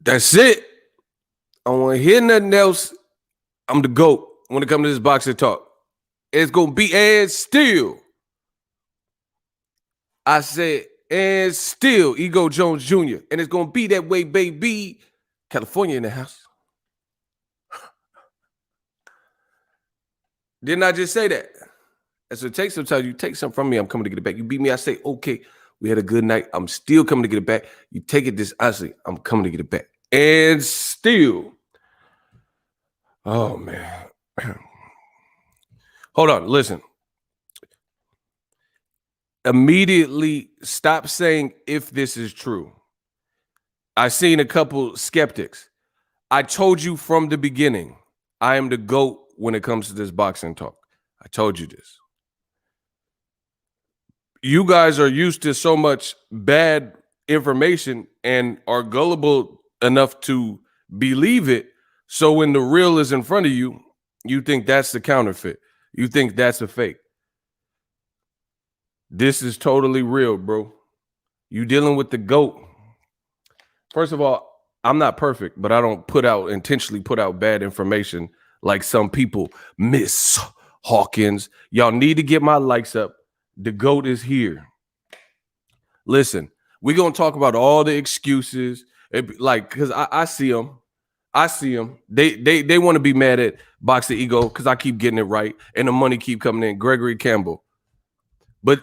That's it. I don't want to hear nothing else. I'm the GOAT when it comes to this boxing talk. It's going to be and still. I said, and still, Ego Jones Jr. And it's going to be that way, baby. California in the house. Didn't I just say that? That's what it takes. Sometimes you take something from me, I'm coming to get it back. You beat me, I say, okay, we had a good night. I'm still coming to get it back. You take it this honestly, I'm coming to get it back. And still. Oh, man. Hold on, listen. Immediately stop saying if this is true. I've seen a couple skeptics. I told you from the beginning, I am the GOAT when it comes to this boxing talk. I told you this. You guys are used to so much bad information and are gullible enough to believe it. So when the real is in front of you, you think that's the counterfeit. You think that's a fake. This is totally real, bro. You dealing with the GOAT. First of all, I'm not perfect, but I don't intentionally put out bad information like some people. Miss Hawkins, y'all need to get my likes up. The GOAT is here. Listen, we're going to talk about all the excuses. Because I see them. I see them. They want to be mad at Boxingego because I keep getting it right and the money keep coming in. Gregory Campbell. But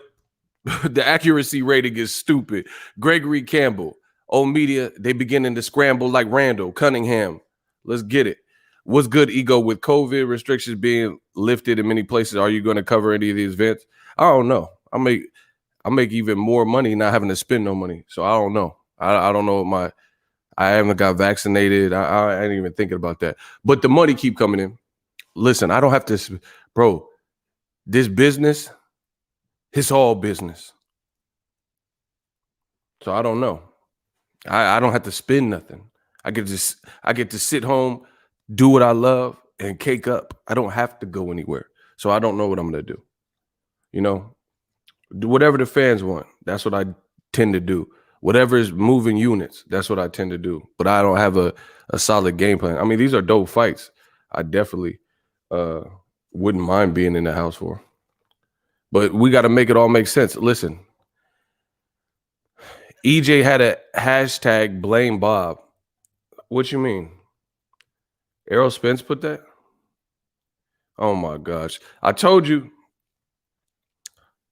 the accuracy rating is stupid. Gregory Campbell. Old media, they beginning to scramble like Randall Cunningham. Let's get it. What's good, Ego, with COVID restrictions being lifted in many places? Are you going to cover any of these events? I don't know. I make even more money not having to spend no money. So I don't know. I don't know what I haven't got vaccinated. I ain't even thinking about that. But the money keep coming in. Listen, I don't have to, bro. This business, it's all business. So I don't know. I don't have to spend nothing. I get to sit home, do what I love, and cake up. I don't have to go anywhere. So I don't know what I'm gonna do. You know, do whatever the fans want. That's what I tend to do. Whatever is moving units, that's what I tend to do. But I don't have a solid game plan. I mean, these are dope fights. I definitely wouldn't mind being in the house for. But we got to make it all make sense. Listen, EJ had a hashtag blame Bob. What you mean? Errol Spence put that? Oh my gosh. I told you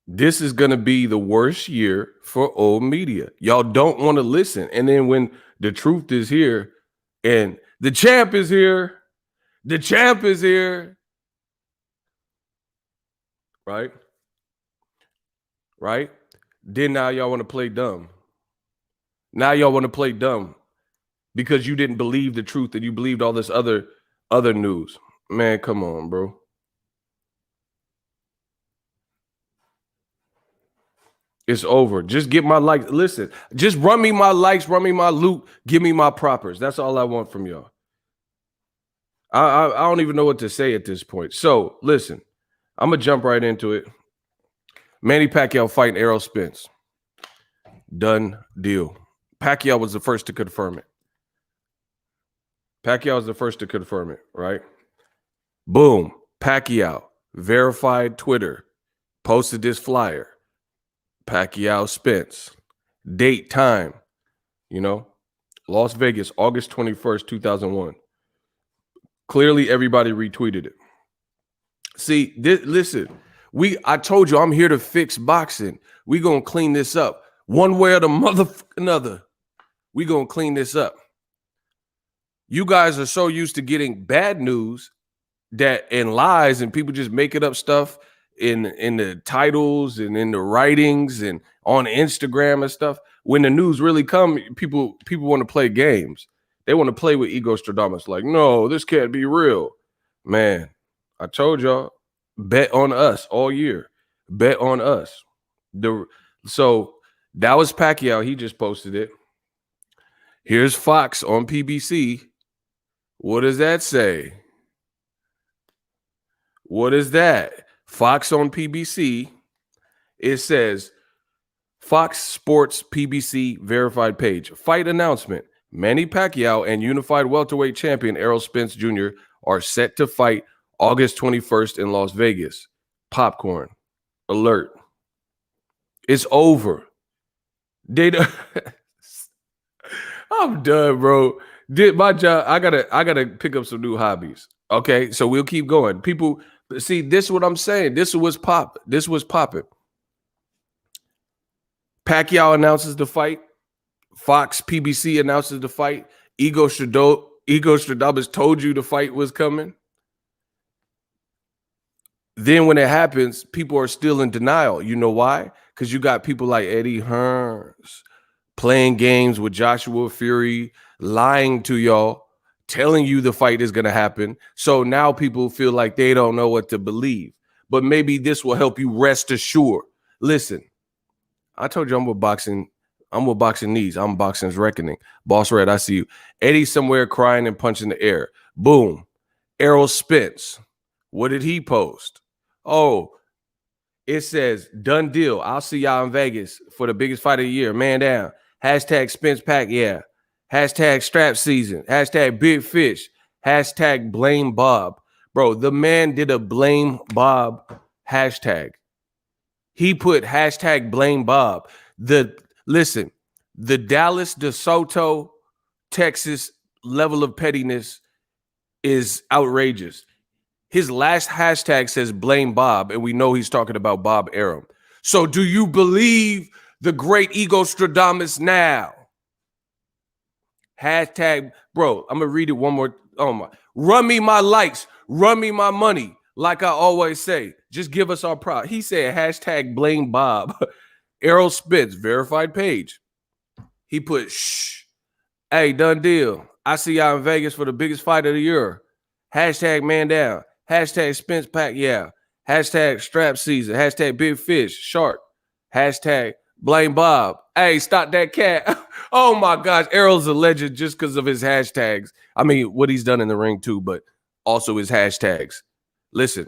this is going to be the worst year for old media. Y'all don't want to listen. And then when the truth is here and the champ is here, right? Right? Then now y'all want to play dumb. Now y'all want to play dumb because you didn't believe the truth and you believed all this other news. Man, come on, bro. It's over. Just get my likes. Listen, just run me my likes, run me my loot, give me my propers. That's all I want from y'all. I don't even know what to say at this point. So, listen, I'm going to jump right into it. Manny Pacquiao fighting Errol Spence. Done deal. Pacquiao was the first to confirm it. Right? Boom. Pacquiao, verified Twitter, posted this flyer. Pacquiao Spence. Date, time, Las Vegas, August 21st, 2001. Clearly, everybody retweeted it. See, listen, I told you I'm here to fix boxing. We gonna clean this up. One way or the motherfucking another. We gonna clean this up. You guys are so used to getting bad news and lies and people just making up stuff in the titles and in the writings and on Instagram and stuff. When the news really come, people want to play games. They want to play with Ego Stradamus. Like, no, this can't be real. Man, I told y'all, bet on us all year. Bet on us. So that was Pacquiao. He just posted it. Here's Fox on PBC. What does that say? What is that? Fox on PBC. It says Fox Sports PBC verified page. Fight announcement. Manny Pacquiao and unified welterweight champion Errol Spence Jr. are set to fight August 21st in Las Vegas. Popcorn alert. It's over. I'm done, bro. Did my job. I gotta pick up some new hobbies. Okay, so we'll keep going. People see this is what I'm saying. This was popping. Pacquiao announces the fight. Fox PBC announces the fight. Ego Stradamus told you the fight was coming. Then when it happens, people are still in denial. You know why? Because you got people like Eddie Hearns playing games with Joshua Fury, lying to y'all, telling you the fight is going to happen. So now people feel like they don't know what to believe. But maybe this will help you rest assured. Listen, I told you I'm with boxing knees. I'm boxing's reckoning. Boss Red, I see you. Eddie somewhere crying and punching the air. Boom. Errol Spence. What did he post? Oh, it says, done deal. I'll see y'all in Vegas for the biggest fight of the year. Man down. Hashtag Spence Pack, yeah. Hashtag strap season. Hashtag big fish. Hashtag blame Bob. Bro, the man did a blame Bob hashtag. He put hashtag blame Bob. Listen, the Dallas DeSoto, Texas level of pettiness is outrageous. His last hashtag says blame Bob, and we know he's talking about Bob Arum. So do you believe the great Ego Stradamus now? Hashtag, bro, I'm going to read it one more. Oh my. Run me my likes. Run me my money. Like I always say, just give us our prop. He said hashtag blame Bob. Errol Spence, verified page. He put, shh. Hey, done deal. I see y'all in Vegas for the biggest fight of the year. Hashtag man down. Hashtag Spence Pack, yeah. Hashtag strap season. Hashtag big fish, shark. Hashtag blame Bob. Hey, stop that cat. Oh my gosh, Errol's a legend just because of his hashtags. I mean, what he's done in the ring too, but also his hashtags. Listen,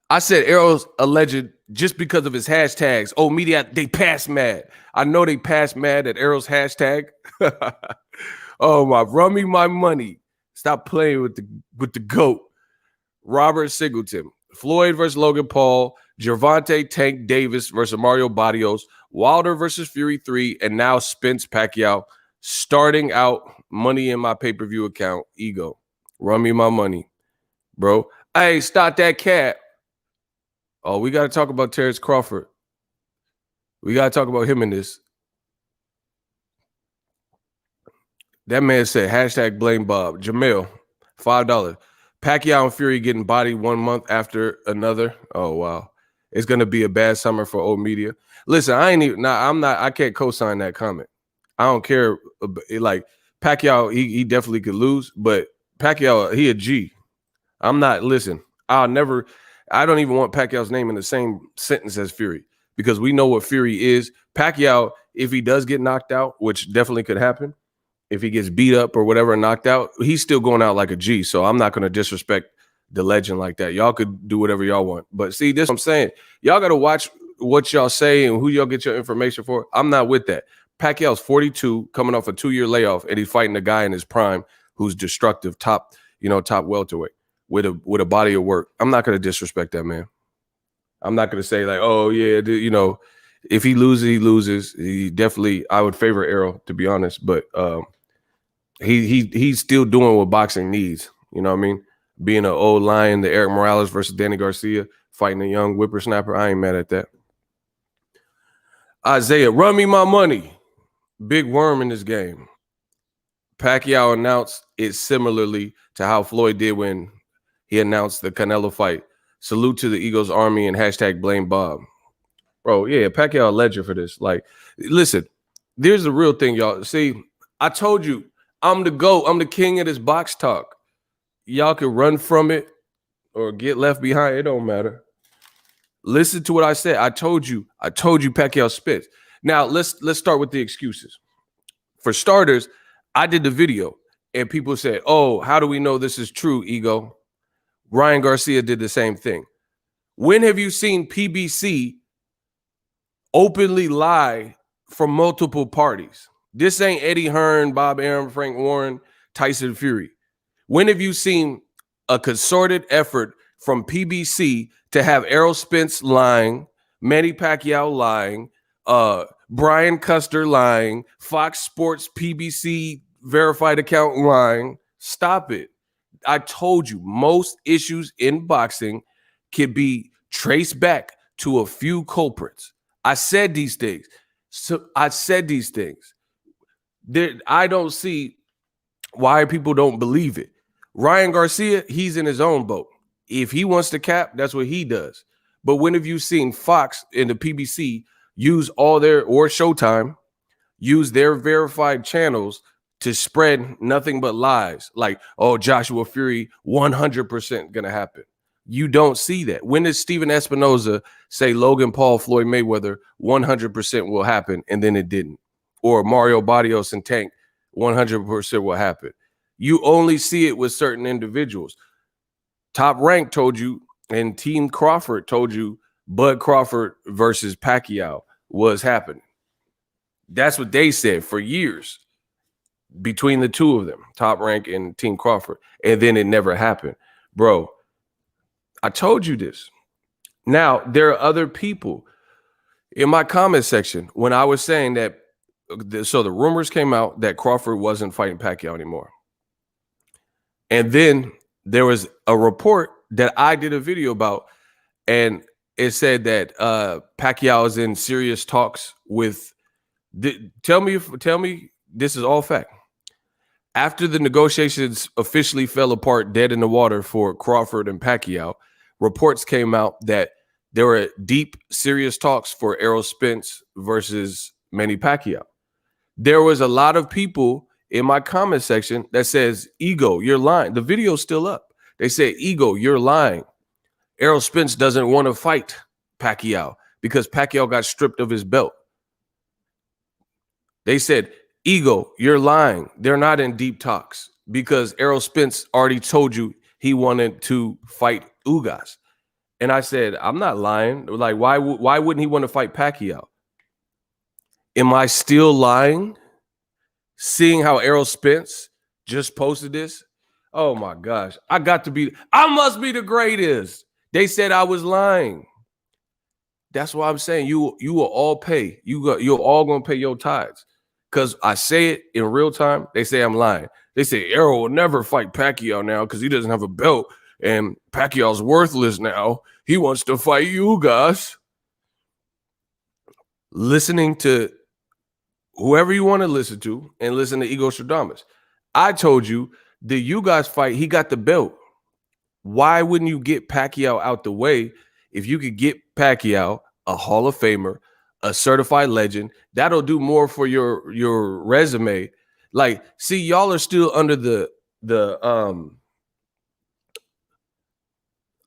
I said Errol's a legend just because of his hashtags. Oh, media, they pass mad. I know they pass mad at Errol's hashtag. Oh my, run me my money. Stop playing with the GOAT. Robert Singleton. Floyd versus Logan Paul. Gervonta Tank Davis versus Mario Barrios. Wilder versus Fury 3. And now Spence Pacquiao. Starting out money in my pay-per-view account. Ego. Run me my money. Bro. Hey, stop that cat. Oh, we got to talk about Terrence Crawford. We got to talk about him in this. That man said, hashtag blame Bob. Jamel, $5. Pacquiao and Fury getting bodied 1 month after another. Oh, wow. It's going to be a bad summer for old media. Listen, I can't co-sign that comment. I don't care. Like, Pacquiao, he definitely could lose, but Pacquiao, he a G. I'm not, listen, I don't even want Pacquiao's name in the same sentence as Fury because we know what Fury is. Pacquiao, if he does get knocked out, which definitely could happen, if he gets beat up or whatever, knocked out, he's still going out like a G. So I'm not going to disrespect the legend like that. Y'all could do whatever y'all want. But see, this is what I'm saying. Y'all got to watch what y'all say and who y'all get your information for. I'm not with that. Pacquiao's 42, coming off a 2-year layoff, and he's fighting a guy in his prime who's destructive, top welterweight with a body of work. I'm not going to disrespect that man. I'm not going to say like, oh yeah, if he loses, he loses. He definitely, I would favor Errol, to be honest, but he's still doing what boxing needs. You know what I mean? Being an old lion, the Eric Morales versus Danny Garcia, fighting a young whippersnapper. I ain't mad at that. Isaiah, run me my money. Big worm in this game. Pacquiao announced it similarly to how Floyd did when he announced the Canelo fight. Salute to the Eagles Army and hashtag blame Bob. Bro, yeah, Pacquiao a legend for this. Like, listen, there's the real thing, y'all. See, I told you, I'm the GOAT. I'm the king of this box talk. Y'all can run from it or get left behind. It don't matter. Listen to what I said. I told you Pacquiao spits. Now, let's start with the excuses. For starters, I did the video, and people said, oh, how do we know this is true, Ego? Ryan Garcia did the same thing. When have you seen PBC openly lie from multiple parties? This ain't Eddie Hearn, Bob Arum, Frank Warren, Tyson Fury. When have you seen a concerted effort from PBC to have Errol Spence lying, Manny Pacquiao lying, Brian Custer lying, Fox Sports PBC verified account lying? Stop it. I told you, most issues in boxing can be traced back to a few culprits. I said these things. I don't see why people don't believe it. Ryan Garcia, he's in his own boat. If he wants to cap, that's what he does. But when have you seen Fox and the PBC use all their, or Showtime, use their verified channels to spread nothing but lies? Like, oh, Joshua Fury 100% gonna happen. You don't see that. When did Steven Espinoza say Logan Paul, Floyd Mayweather 100% will happen, and then it didn't? Or Mario Barrios and Tank 100% will happen. You only see it with certain individuals. Top Rank told you, and Team Crawford told you, Bud Crawford versus Pacquiao was happening. That's what they said for years between the two of them, Top Rank and Team Crawford. And then it never happened. Bro, I told you this. Now, there are other people in my comment section when I was saying that. So the rumors came out that Crawford wasn't fighting Pacquiao anymore. And then there was a report that I did a video about, and it said that Pacquiao is in serious talks with. Tell me this is all fact. After the negotiations officially fell apart, dead in the water for Crawford and Pacquiao, reports came out that there were deep, serious talks for Errol Spence versus Manny Pacquiao. There was a lot of people in my comment section that says, Ego, you're lying. The video's still up. They say, Ego, you're lying. Errol Spence doesn't want to fight Pacquiao because Pacquiao got stripped of his belt. They said, Ego, you're lying. They're not in deep talks because Errol Spence already told you he wanted to fight Ugas. And I said, I'm not lying. Like, why wouldn't he want to fight Pacquiao? Am I still lying? Seeing how Errol Spence just posted this? Oh my gosh. I must be the greatest. They said I was lying. That's why I'm saying you will all pay. You're all gonna pay your tithes. Because I say it in real time, they say I'm lying. They say Errol will never fight Pacquiao now because he doesn't have a belt and Pacquiao's worthless now. He wants to fight you guys. Listening to whoever you want to listen to and listen to Ego Stradamus. I told you the you guys fight, he got the belt. Why wouldn't you get Pacquiao out the way if you could get Pacquiao, a Hall of Famer, a certified legend? That'll do more for your resume. Like, see, y'all are still under the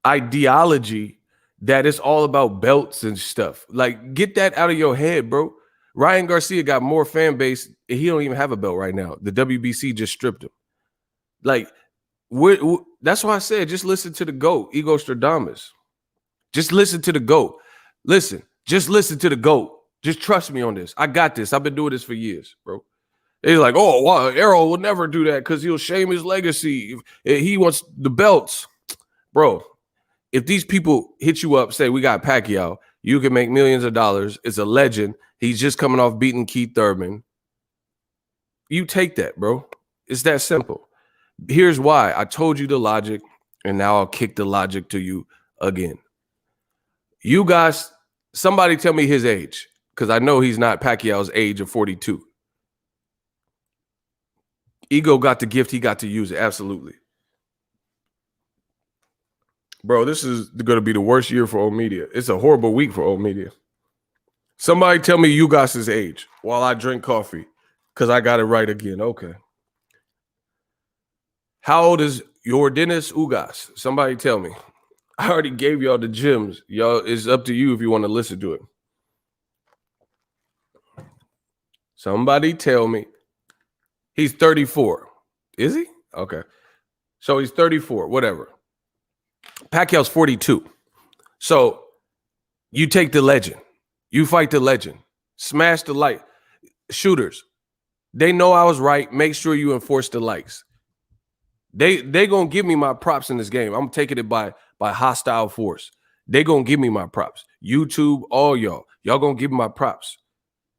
ideology that it's all about belts and stuff. Like, get that out of your head, bro. Ryan Garcia got more fan base. He don't even have a belt right now. The WBC just stripped him. Like, that's why I said just listen to the GOAT, Ego Stradamus. Just listen to the GOAT. Just listen to the GOAT. Just trust me on this. I got this. I've been doing this for years, bro. They're like, oh, wow, Errol will never do that because he'll shame his legacy. He wants the belts. Bro, if these people hit you up, say, we got Pacquiao, you can make millions of dollars. It's a legend. He's just coming off beating Keith Thurman. You take that, bro. It's that simple. Here's why. I told you the logic, and now I'll kick the logic to you again. You guys, somebody tell me his age, because I know he's not Pacquiao's age of 42. Ego got the gift. He got to use it. Absolutely. Bro, this is going to be the worst year for old media. It's a horrible week for old media. Somebody tell me Ugas's age while I drink coffee, because I got it right again. Okay. How old is your Dennis Ugas? Somebody tell me. I already gave y'all the gems. Y'all, it's up to you if you want to listen to it. Somebody tell me. He's 34. Is he? Okay. So he's 34, whatever. Pacquiao's 42. So you take the legend. You fight the legend. Smash the light. Shooters. They know I was right. Make sure you enforce the likes. They gonna give me my props in this game. I'm taking it by hostile force. They gonna give me my props. YouTube, all y'all gonna give me my props.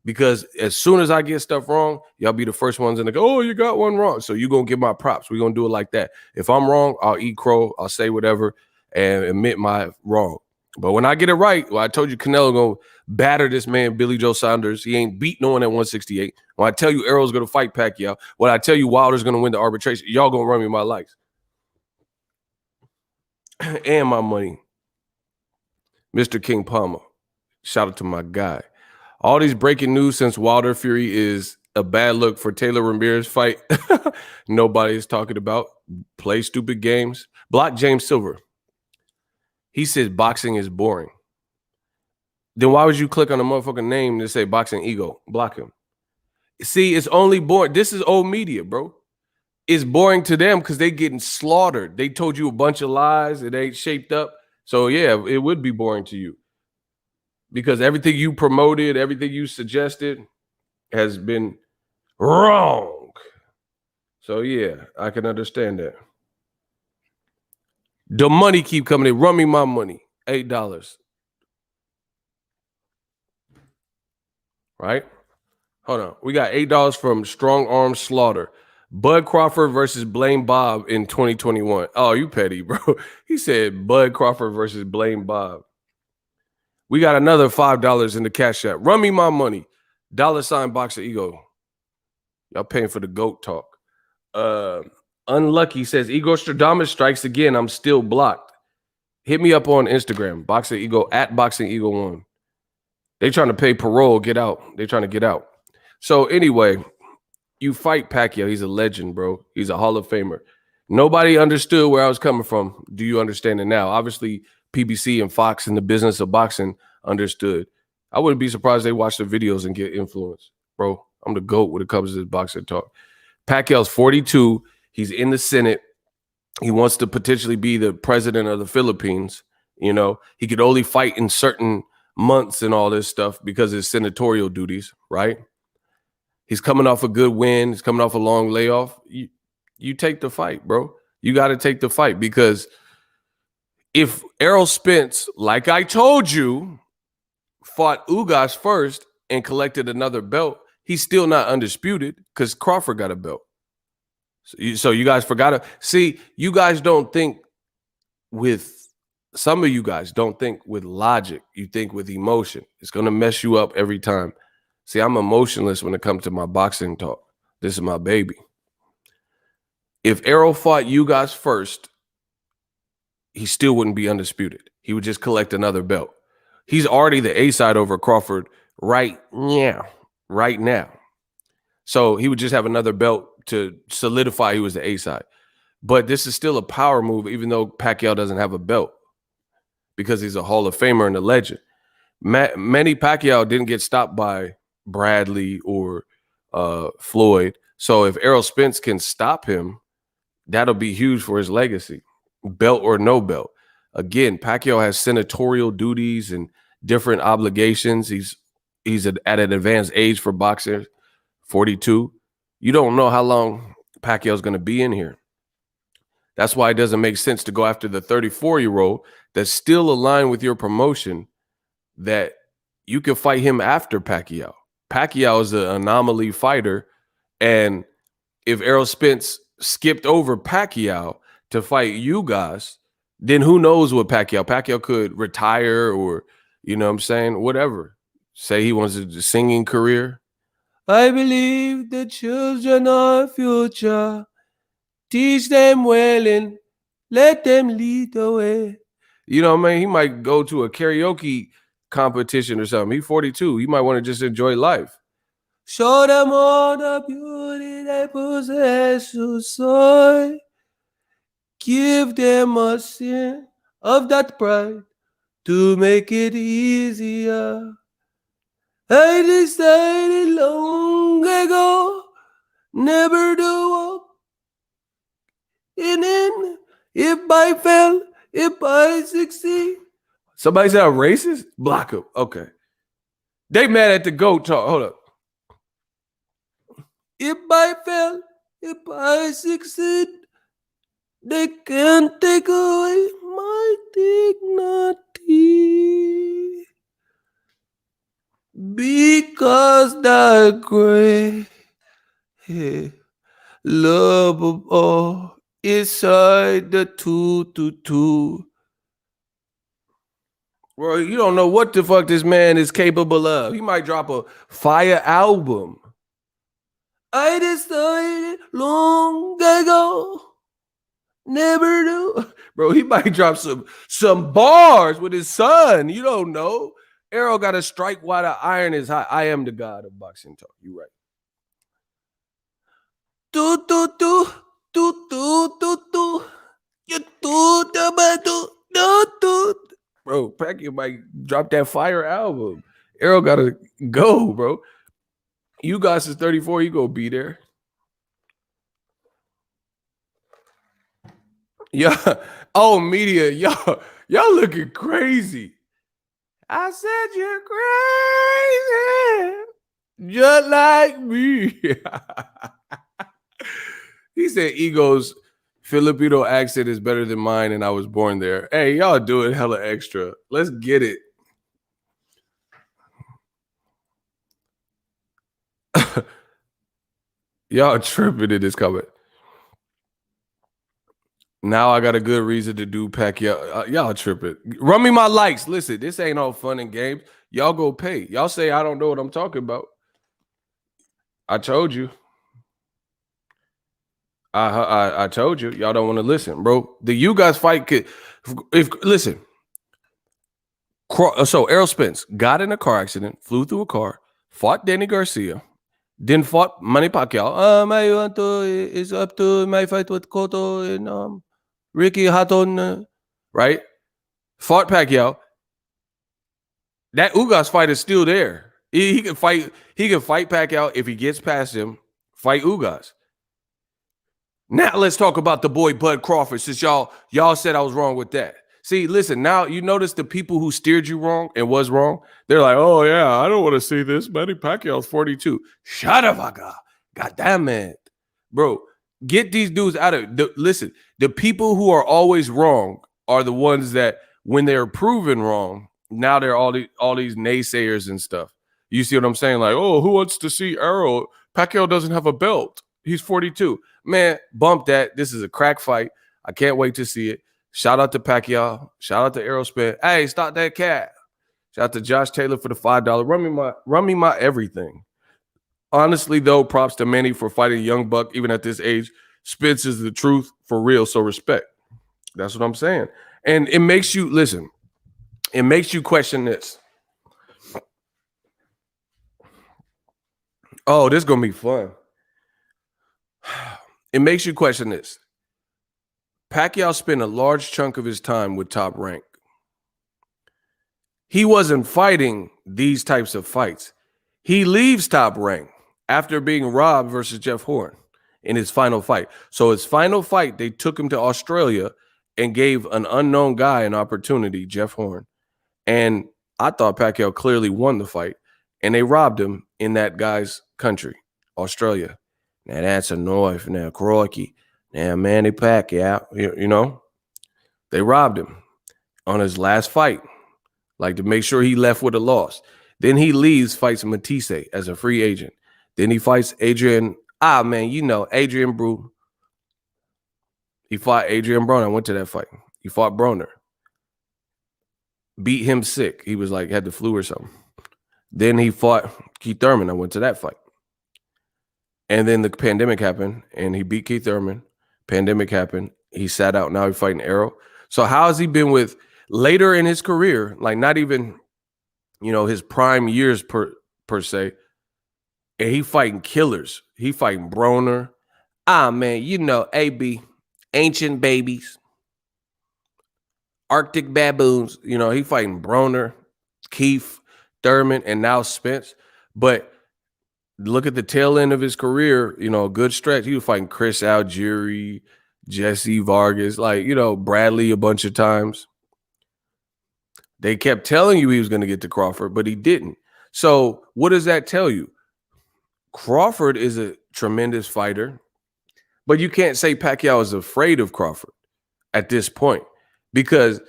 Because as soon as I get stuff wrong, y'all be the first ones in the go, oh, you got one wrong. So you gonna give my props. We're gonna do it like that. If I'm wrong, I'll eat crow, I'll say whatever and admit my wrong. But when I get it right, well, I told you Canelo gonna batter this man, Billy Joe Saunders. He ain't beat no one at 168. When I tell you Errol's gonna fight Pacquiao, when I tell you Wilder's gonna win the arbitration, y'all gonna run me my likes. And my money. Mr. King Palmer. Shout out to my guy. All these breaking news since Wilder Fury is a bad look for Taylor Ramirez fight. Nobody is talking about. Play stupid games. Block James Silver. He says boxing is boring. Then why would you click on the motherfucking name to say Boxingego? Block him. See, it's only boring. This is old media, bro. It's boring to them because they getting slaughtered. They told you a bunch of lies. It ain't shaped up. So yeah, it would be boring to you. Because everything you promoted, everything you suggested has been wrong. So yeah, I can understand that. The money keep coming in. Run me my money. $8. Right? Hold on. We got $8 from Strong Arm Slaughter. Bud Crawford versus Blaine Bob in 2021. Oh, you petty, bro. He said Bud Crawford versus Blaine Bob. We got another $5 in the Cash App. Run me my money. $ Boxingego. Y'all paying for the GOAT talk. Unlucky says Ego Stradamus strikes again. I'm still blocked. Hit me up on Instagram. Boxingego at Boxingego1. They trying to pay parole. Get out. They trying to get out. So anyway, you fight Pacquiao. He's a legend, bro. He's a Hall of Famer. Nobody understood where I was coming from. Do you understand it now? Obviously, PBC and Fox in the business of boxing understood. I wouldn't be surprised they watch the videos and get influenced, bro. I'm the GOAT when it comes to this boxing talk. Pacquiao's 42. He's in the Senate. He wants to potentially be the president of the Philippines. You know, he could only fight in certain months and all this stuff because of his senatorial duties, right? He's coming off a good win. He's coming off a long layoff. You take the fight, bro. You got to take the fight because if Errol Spence, like I told you, fought Ugas first and collected another belt, he's still not undisputed because Crawford got a belt. So you guys forgot to see, you guys don't think with, some of you guys don't think with logic. You think with emotion. It's going to mess you up every time. See, I'm emotionless when it comes to my boxing talk. This is my baby. If Errol fought you guys first, he still wouldn't be undisputed. He would just collect another belt. He's already the A side over Crawford right now. So he would just have another belt to solidify he was the A side. But this is still a power move, even though Pacquiao doesn't have a belt because he's a Hall of Famer and a legend. Manny Pacquiao didn't get stopped by Bradley or Floyd. So if Errol Spence can stop him, that'll be huge for his legacy, belt or no belt. Again, Pacquiao has senatorial duties and different obligations. He's at an advanced age for boxers, 42. You don't know how long Pacquiao's going to be in here. That's why it doesn't make sense to go after the 34-year-old that's still aligned with your promotion that you can fight him after Pacquiao. Pacquiao is an anomaly fighter. And if Errol Spence skipped over Pacquiao to fight you guys, then who knows what Pacquiao could retire or, you know what I'm saying, whatever. Say he wants a singing career. I believe the children are future. Teach them well and let them lead the way. You know what I mean? He might go to a karaoke competition or something. He's 42. He might want to just enjoy life. Show them all the beauty they possess, so give them a sin of that pride to make it easier. I decided long ago never to walk in. If I fail, if I succeed. Somebody said I'm racist? Block him. Okay. They mad at the GOAT talk. Hold up. If I fail, if I succeed, they can't take away my dignity. Because the great love of all inside the 222. Bro, you don't know what the fuck this man is capable of. He might drop a fire album. I decided long ago, never do. Bro, he might drop some bars with his son. You don't know. Errol got to strike while the iron is hot. I am the god of boxing talk. You right. Do do do do do do do. You do. Bro, Pacquiao might drop that fire album. Errol gotta go, bro. You guys is 34, you gonna be there. Yeah. Oh, media, y'all looking crazy. I said you're crazy, just like me. He said Ego's Filipino accent is better than mine, and I was born there. Hey, y'all doing hella extra. Let's get it. Y'all tripping in this comment. Now I got a good reason to do Pacquiao. Y'all tripping. Run me my likes. Listen, this ain't all fun and games. Y'all go pay. Y'all say I don't know what I'm talking about. I told you. I told you. Y'all don't want to listen, bro. The you guys fight could listen. So Errol Spence got in a car accident, flew through a car, fought Danny Garcia, then fought Manny Pacquiao. It's up to my fight with Cotto and Ricky Hatton, right? Fought Pacquiao. That Ugas fight is still there. He can fight. He can fight Pacquiao if he gets past him. Fight Ugas. Now let's talk about the boy Bud Crawford. Since y'all said I was wrong with that. See, listen. Now you notice the people who steered you wrong and was wrong. They're like, oh yeah, I don't want to see this. Manny Pacquiao's 42. Shut up, God damn it, bro. Get these dudes out of listen. The people who are always wrong are the ones that when they're proven wrong, now they're all these naysayers and stuff. You see what I'm saying? Like, oh, who wants to see Errol? Pacquiao doesn't have a belt. He's 42. Man, bump that. This is a crack fight. I can't wait to see it. Shout out to Pacquiao. Shout out to Errol Spence. Hey, stop that cat. Shout out to Josh Taylor for the $5. Run me my everything. Honestly, though, props to Manny for fighting Young Buck, even at this age. Spence is the truth for real, so respect. That's what I'm saying. And it makes you, listen, it makes you question this. Oh, this is going to be fun. It makes you question this. Pacquiao spent a large chunk of his time with Top Rank. He wasn't fighting these types of fights. He leaves Top Rank after being robbed versus Jeff Horn in his final fight. So his final fight, they took him to Australia and gave an unknown guy an opportunity, Jeff Horn. And I thought Pacquiao clearly won the fight, and they robbed him in that guy's country, Australia. Now that's a knife. Now crikey. Now Manny Pacquiao, you know, they robbed him on his last fight, like to make sure he left with a loss. Then he leaves, fights Matisse as a free agent. Then he fights Adrian. Adrian Brew. He fought Adrian Broner. I went to that fight. He fought Broner. Beat him sick. He was like, had the flu or something. Then he fought Keith Thurman. I went to that fight. And then the pandemic happened, and he beat Keith Thurman. Pandemic happened. He sat out. Now he's fighting Errol. So how has he been with later in his career, like not even, his prime years per se, and he fighting killers. He fighting Broner. AB, ancient babies, Arctic baboons. He fighting Broner, Keith Thurman, and now Spence. But look at the tail end of his career, a good stretch. He was fighting Chris Algieri, Jesse Vargas, Bradley a bunch of times. They kept telling you he was going to get to Crawford, but he didn't. So what does that tell you? Crawford is tremendous fighter. But you can't say Pacquiao is afraid of Crawford at this point, because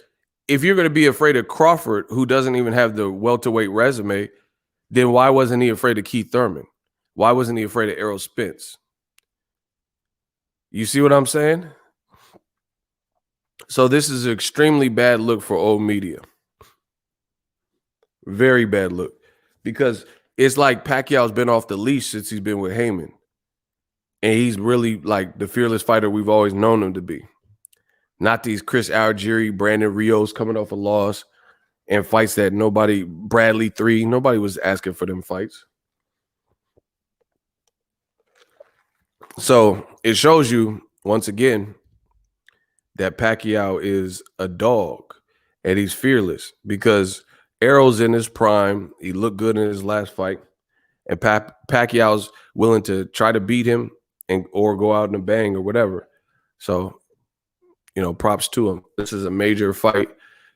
if you're going to be afraid of Crawford, who doesn't even have the welterweight resume, then why wasn't he afraid of Keith Thurman? Why wasn't he afraid of Errol Spence? You see what I'm saying? So this is an extremely bad look for old media. Very bad look, because it's like Pacquiao's been off the leash since he's been with Heyman. And he's really like the fearless fighter we've always known him to be. Not these Chris Algieri, Brandon Rios coming off a loss and fights that Bradley 3, nobody was asking for them fights. So it shows you, once again, that Pacquiao is a dog and he's fearless, because Errol's in his prime. He looked good in his last fight. And Pacquiao's willing to try to beat him or go out in a bang or whatever. So, props to him. This is a major fight.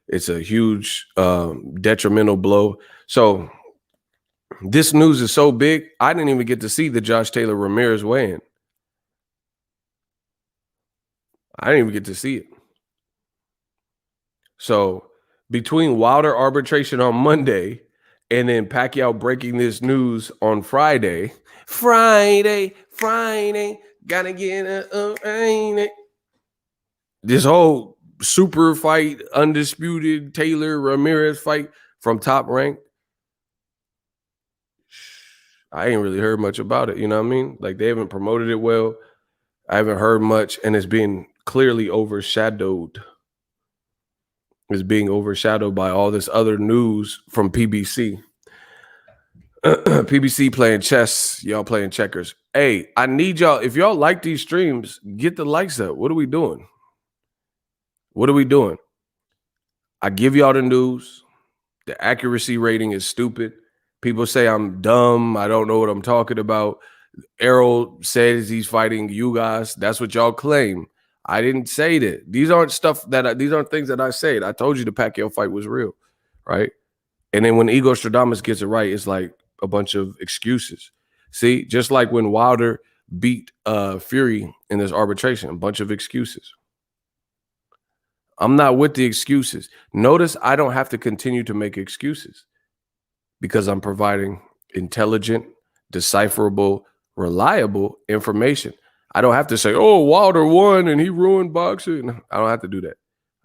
It's a huge detrimental blow. So this news is so big, I didn't even get to see the Josh Taylor Ramirez weigh-in. I didn't even get to see it. So between Wilder arbitration on Monday and then Pacquiao breaking this news on Friday, gotta get ain't it? This whole super fight, undisputed Taylor Ramirez fight from Top Rank, I ain't really heard much about it. You know what I mean? Like, they haven't promoted it well. I haven't heard much, and it's being clearly overshadowed. It's being overshadowed by all this other news from PBC. PBC playing chess, y'all playing checkers. Hey, I need y'all, if y'all like these streams, get the likes up. What are we doing? What are we doing? I give y'all the news. The accuracy rating is stupid. People say I'm dumb. I don't know what I'm talking about. Errol says he's fighting you guys. That's what y'all claim. I didn't say that. These aren't things that I said. I told you the Pacquiao fight was real, right? And then when Igor Stradamus gets it right, it's like a bunch of excuses. See, just like when Wilder beat Fury in this arbitration, a bunch of excuses. I'm not with the excuses. Notice I don't have to continue to make excuses because I'm providing intelligent, decipherable, reliable information. I don't have to say, oh, Wilder won and he ruined boxing. I don't have to do that.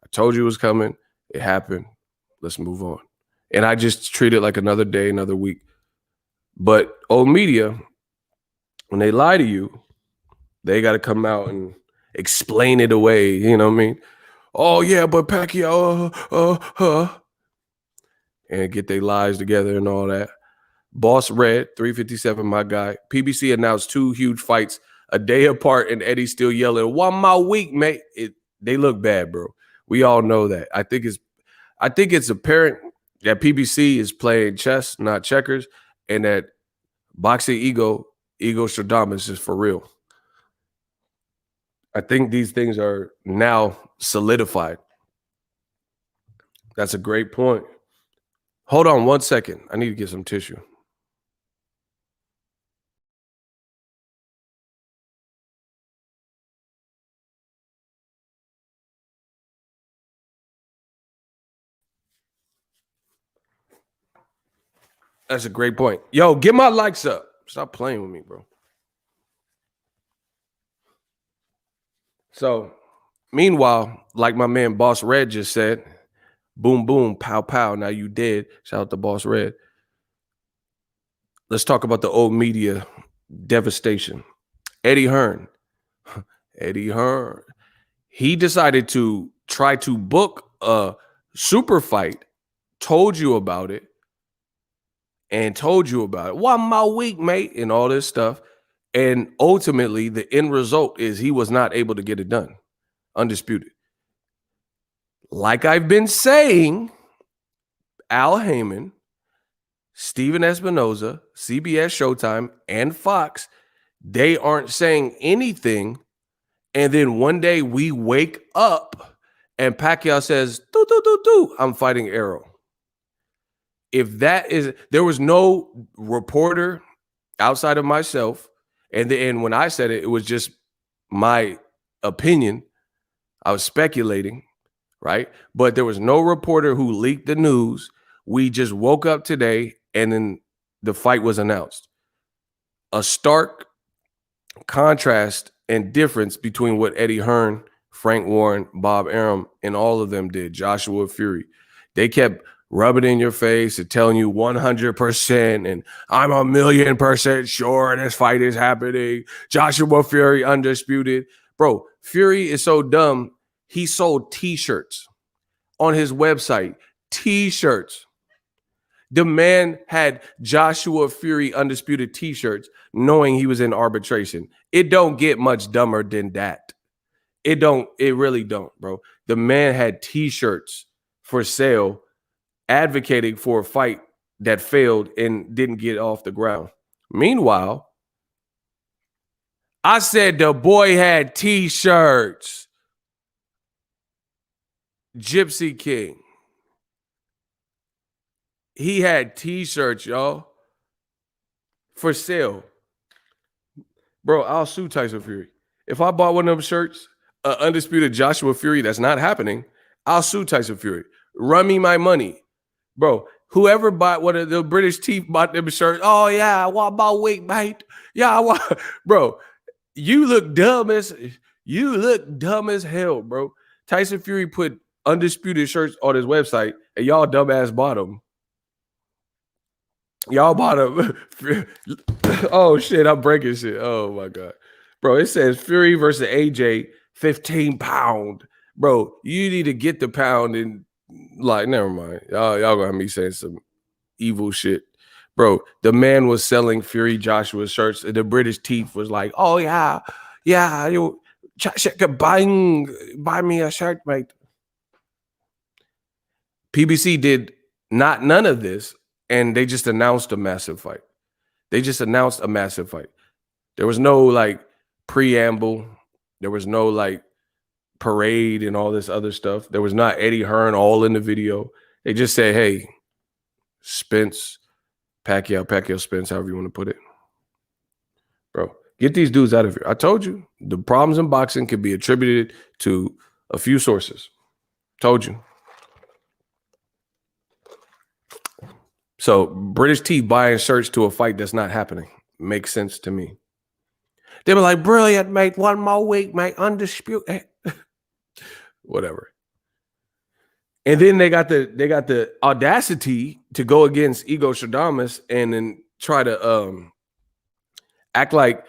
I told you it was coming. It happened. Let's move on. And I just treat it like another day, another week. But old media, when they lie to you, they got to come out and explain it away. You know what I mean? Oh, yeah, but Pacquiao, and get their lies together and all that. Boss Red, 357, my guy. PBC announced 2 huge fights a day apart, and Eddie's still yelling, 1 more week, mate. They look bad, bro. We all know that. I think it's apparent that PBC is playing chess, not checkers, and that Boxingego, Igor Stradamus is for real. I think these things are now solidified. That's a great point. Hold on 1 second. I need to get some tissue. That's a great point. Yo, get my likes up. Stop playing with me, bro. So, meanwhile, like my man Boss Red just said, boom, boom, pow, pow. Now you dead. Shout out to Boss Red. Let's talk about the old media devastation. Eddie Hearn. He decided to try to book a super fight, told you about it. 1 more week, mate, and all this stuff. And ultimately, the end result is he was not able to get it done. Undisputed. Like I've been saying, Al Heyman, Steven Espinoza, CBS Showtime, and Fox, they aren't saying anything. And then one day we wake up and Pacquiao says, I'm fighting Errol. If that is, there was no reporter outside of myself And then when I said it, it was just my opinion. I was speculating, right? But there was no reporter who leaked the news. We just woke up today and then the fight was announced. A stark contrast and difference between what Eddie Hearn, Frank Warren, Bob Arum, and all of them did, Joshua Fury. They kept rubbing in your face and telling you 100% and I'm 1,000,000% sure this fight is happening. Joshua Fury undisputed. Bro, Fury is so dumb. He sold t-shirts on his website. T-shirts. The man had Joshua Fury undisputed t-shirts knowing he was in arbitration. It don't get much dumber than that. It really don't, bro. The man had t-shirts for sale advocating for a fight that failed and didn't get off the ground. Meanwhile, I said the boy had t-shirts. Gypsy King. He had t-shirts, y'all, for sale. Bro, I'll sue Tyson Fury. If I bought one of them shirts, undisputed Joshua Fury, that's not happening, I'll sue Tyson Fury. Run me my money. Bro, whoever bought one of the British Teeth bought them shirts, oh yeah, I want my wig, mate. Yeah, I want. Bro, you look dumb as hell, bro. Tyson Fury put undisputed shirts on his website and y'all dumbass bought them. Y'all bought them. Oh shit, I'm breaking shit. Oh my God. Bro, it says Fury versus AJ, 15 pound. Bro, you need to get the pound and like, never mind. Y'all gonna have me saying some evil shit. Bro, the man was selling Fury Joshua shirts, and the British Teeth was like, oh yeah, you buy me a shirt, mate. PBC did none of this, and they just announced a massive fight. There was no like preamble. There was no like parade and all this other stuff. There was not Eddie Hearn all in the video. They just said, hey, Spence, Pacquiao, Spence, however you want to put it. Bro, get these dudes out of here. I told you, the problems in boxing can be attributed to a few sources. Told you. So British Teeth buying shirts to a fight that's not happening makes sense to me. They were like, brilliant, mate. One more week, mate. Undisputed. Whatever. And then they got the audacity to go against Ego Stradamus and then try to act like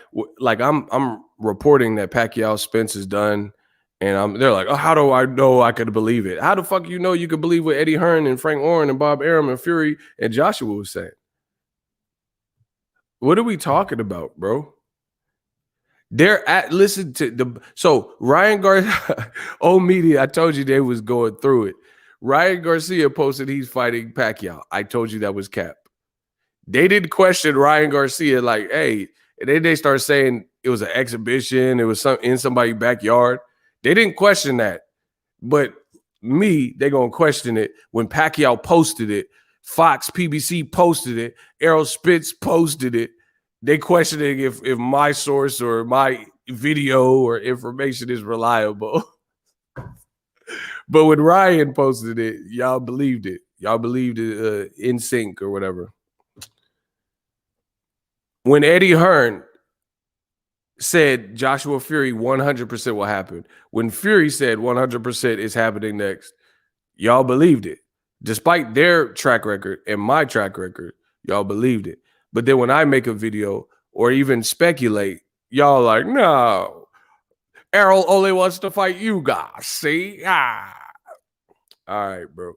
I'm reporting that Pacquiao Spence is done. And they're like, oh, how do I know I could believe it? How the fuck you could believe what Eddie Hearn and Frank Warren and Bob Arum and Fury and Joshua was saying? What are we talking about, bro? Listen to so Ryan Garcia, old media, I told you they was going through it. Ryan Garcia posted he's fighting Pacquiao. I told you that was cap. They didn't question Ryan Garcia like, hey, and then they start saying it was an exhibition, it was in somebody's backyard. They didn't question that. But they're going to question it when Pacquiao posted it. Fox, PBC posted it. Errol Spence posted it. They questioning if my source or my video or information is reliable. But when Ryan posted it, y'all believed it. Y'all believed it in sync or whatever. When Eddie Hearn said Joshua Fury 100% will happen, when Fury said 100% is happening next, y'all believed it. Despite their track record and my track record, y'all believed it. But then when I make a video or even speculate, y'all like, no, Errol only wants to fight you guys. See? All right, bro.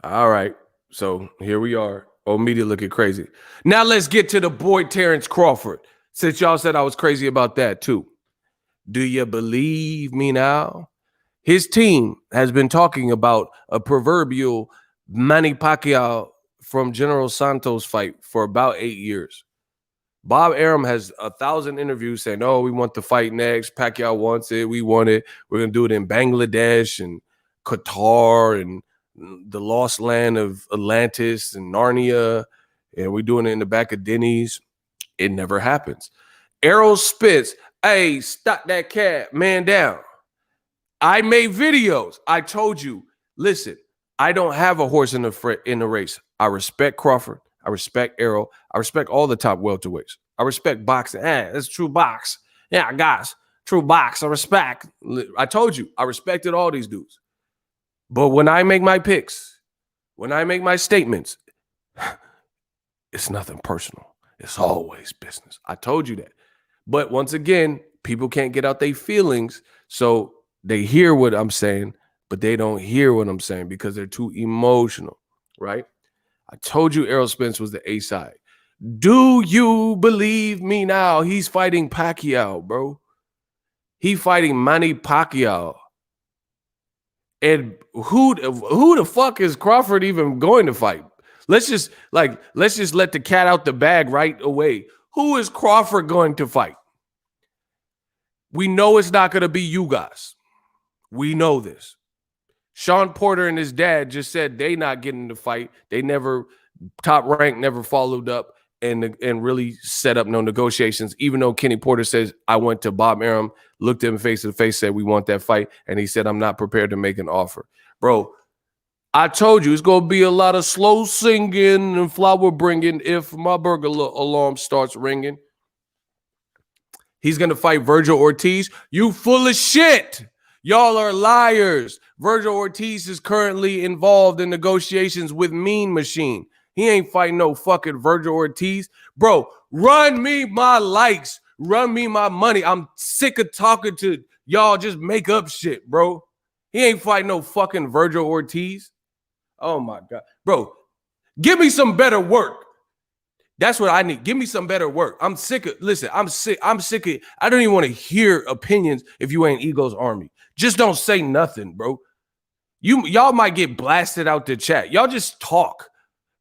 All right. So here we are. Old media looking crazy. Now let's get to the boy Terrence Crawford. Since y'all said I was crazy about that too. Do you believe me now? His team has been talking about a proverbial Manny Pacquiao from General Santos fight for about 8 years. Bob Arum has 1,000 interviews saying, oh, we want the fight next. Pacquiao wants it. We want it. We're going to do it in Bangladesh and Qatar and the lost land of Atlantis and Narnia and we're doing it in the back of Denny's. It never happens. Errol Spence, hey, stop that cat, man down. I made videos. I told you, listen, I don't have a horse in the race. I respect Crawford. I respect Errol. I respect all the top welterweights. I respect boxing. That's true box. Yeah, guys, true box. I respect. I told you, I respected all these dudes. But when I make my picks, when I make my statements, it's nothing personal. It's always business. I told you that. But once again, people can't get out their feelings. So they hear what I'm saying, but they don't hear what I'm saying because they're too emotional, right? I told you Errol Spence was the A side. Do you believe me now? He's fighting Pacquiao, bro. He fighting Manny Pacquiao. And who the fuck is Crawford even going to fight? Let's just let the cat out the bag right away. Who is Crawford going to fight? We know it's not going to be you guys. We know this. Sean Porter and his dad just said they not getting the fight. They never, top rank never followed up and really set up no negotiations, even though Kenny Porter says, I went to Bob Arum, looked him face to face, said, we want that fight. And he said, I'm not prepared to make an offer. Bro, I told you it's going to be a lot of slow singing and flower bringing if my burger alarm starts ringing. He's going to fight Virgil Ortiz. You full of shit. Y'all are liars. Virgil Ortiz is currently involved in negotiations with Mean Machine. He ain't fighting no fucking Virgil Ortiz. Bro, run me my likes. Run me my money. I'm sick of talking to y'all. Just make up shit, bro. He ain't fighting no fucking Virgil Ortiz. Oh, my God. Bro, give me some better work. That's what I need. Give me some better work. I'm sick of, listen, I'm sick of, I don't even want to hear opinions if you ain't Eagles Army. Just don't say nothing, bro. Y'all might get blasted out the chat. Y'all just talk.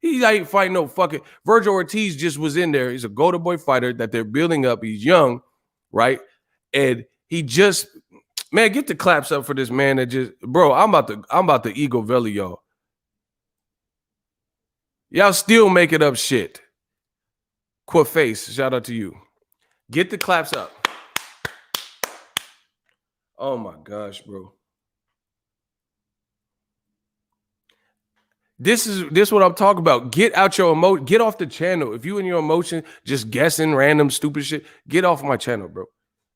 He ain't fighting no fucking, Virgil Ortiz just was in there. He's a Golden Boy fighter that they're building up. He's young, right? And he just, man, get the claps up for this man that just, bro, I'm about to Eagle Valley, y'all. Y'all still making up shit. Quit face, shout out to you. Get the claps up. Oh my gosh, bro. This is what I'm talking about. Get out your emotion. Get off the channel. If you in your emotion just guessing random stupid shit, get off my channel, bro.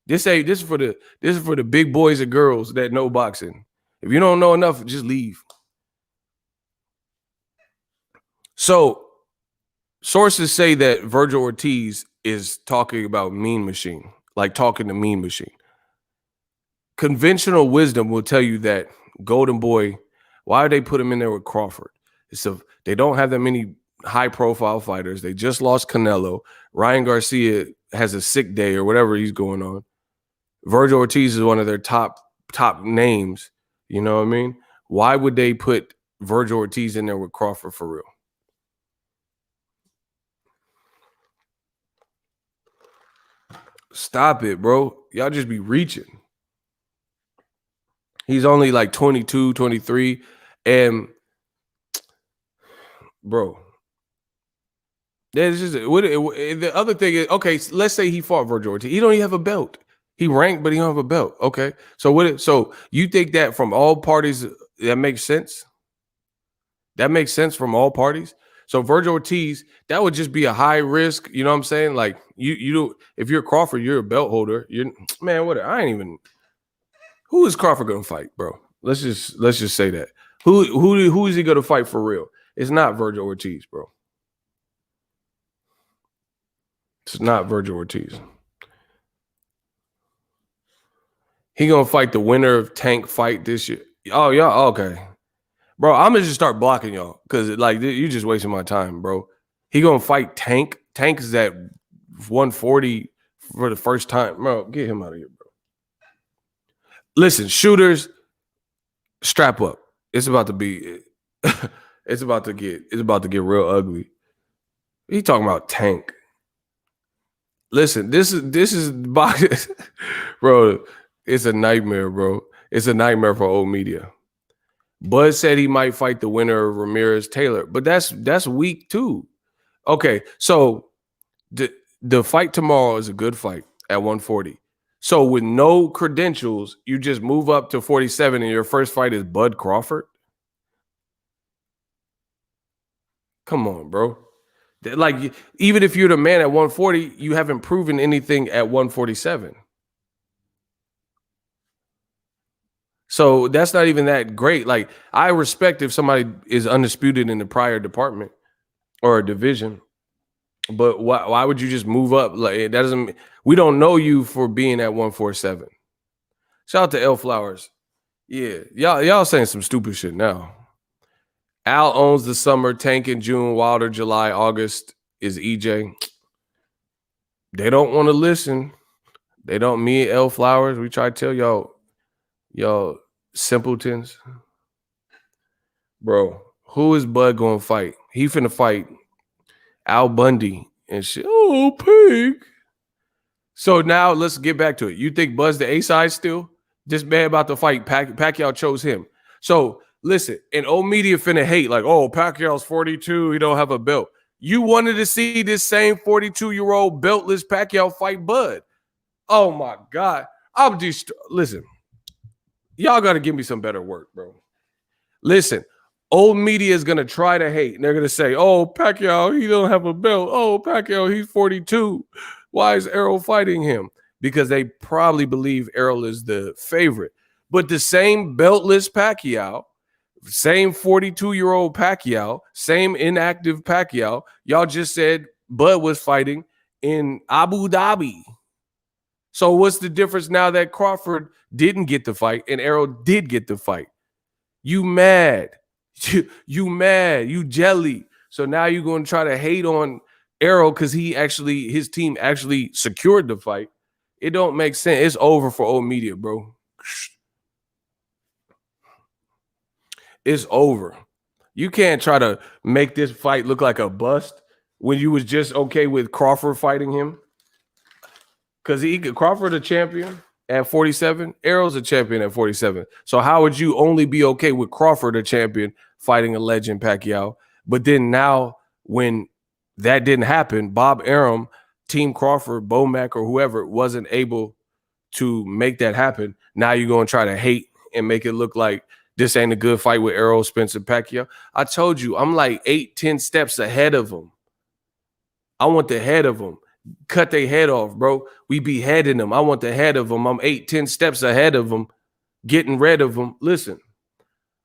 This is for the big boys and girls that know boxing. If you don't know enough, just leave. So sources say that Virgil Ortiz is talking about Mean Machine, like talking to Mean Machine. Conventional wisdom will tell you that Golden Boy, why they put him in there with Crawford? They don't have that many high-profile fighters. They just lost Canelo. Ryan Garcia has a sick day or whatever he's going on. Virgil Ortiz is one of their top names. You know what I mean? Why would they put Virgil Ortiz in there with Crawford for real? Stop it, bro. Y'all just be reaching. He's only like 22, 23. And, bro, there's just the other thing is, okay, let's say he fought Virgil Ortiz. He don't even have a belt. He ranked, but he don't have a belt. Okay. So you think that from all parties, that makes sense? That makes sense from all parties? So Virgil Ortiz, that would just be a high risk. You know what I'm saying? Like you do, if you're Crawford, you're a belt holder. Man, what? I ain't even. Who is Crawford gonna fight, bro? Let's just say that. Who is he gonna fight for real? It's not Virgil Ortiz, bro. It's not Virgil Ortiz. He gonna fight the winner of Tank fight this year. Oh, y'all okay. Bro, I'm gonna just start blocking y'all because like you just wasting my time, bro. He gonna fight Tank. Tank is at 140 for the first time. Bro, get him out of here, bro. Listen, shooters, strap up. It's about to be it's about to get real ugly. He talking about Tank. Listen, this is boxing. Bro, it's a nightmare, bro. It's a nightmare for old media. Bud said he might fight the winner of Ramirez Taylor, but that's weak too. Okay, so the fight tomorrow is a good fight at 140. So with no credentials, you just move up to 47 and your first fight is Bud Crawford? Come on, bro. Like, even if you're the man at 140, you haven't proven anything at 147. So that's not even that great. Like, I respect if somebody is undisputed in the prior department or a division, but why would you just move up? Like, it doesn't. We don't know you for being at 147. Shout out to L Flowers. Yeah, y'all saying some stupid shit now. Al owns the summer, Tank in June, Wilder July, August is EJ. They don't want to listen. They don't. Me and L Flowers, we try to tell y'all simpletons, bro. Who is Bud going to fight? He finna fight Al Bundy and shit. Oh, pig. So now let's get back to it. You think Bud's the A side still? This man about to fight Pacquiao chose him. So listen, and old media finna hate like, oh, Pacquiao's 42. He don't have a belt. You wanted to see this same 42-year-old beltless Pacquiao fight Bud. Oh my God. Listen, y'all got to give me some better work, bro. Listen, old media is going to try to hate. And they're going to say, oh, Pacquiao, he don't have a belt. Oh, Pacquiao, he's 42. Why is Errol fighting him? Because they probably believe Errol is the favorite. But the same beltless Pacquiao, same 42-year-old Pacquiao, same inactive Pacquiao, y'all just said Bud was fighting in Abu Dhabi. So what's the difference now that Crawford didn't get the fight and Errol did get the fight? You mad. You mad. You jelly. So now you're going to try to hate on Errol because his team actually secured the fight. It don't make sense. It's over for old media, bro. It's over. You can't try to make this fight look like a bust when you was just okay with Crawford fighting him. Because Crawford a champion at 47. Errol's a champion at 47. So how would you only be okay with Crawford a champion fighting a legend Pacquiao? But then now when that didn't happen, Bob Arum, Team Crawford, Bomac, or whoever wasn't able to make that happen. Now you're going to try to hate and make it look like this ain't a good fight with Errol, Spence, and Pacquiao. I told you, I'm like 8-10 steps ahead of them. I want the head of them. Cut their head off, bro. We beheading them. I want the head of them. I'm 8-10 steps ahead of them, getting rid of them. Listen,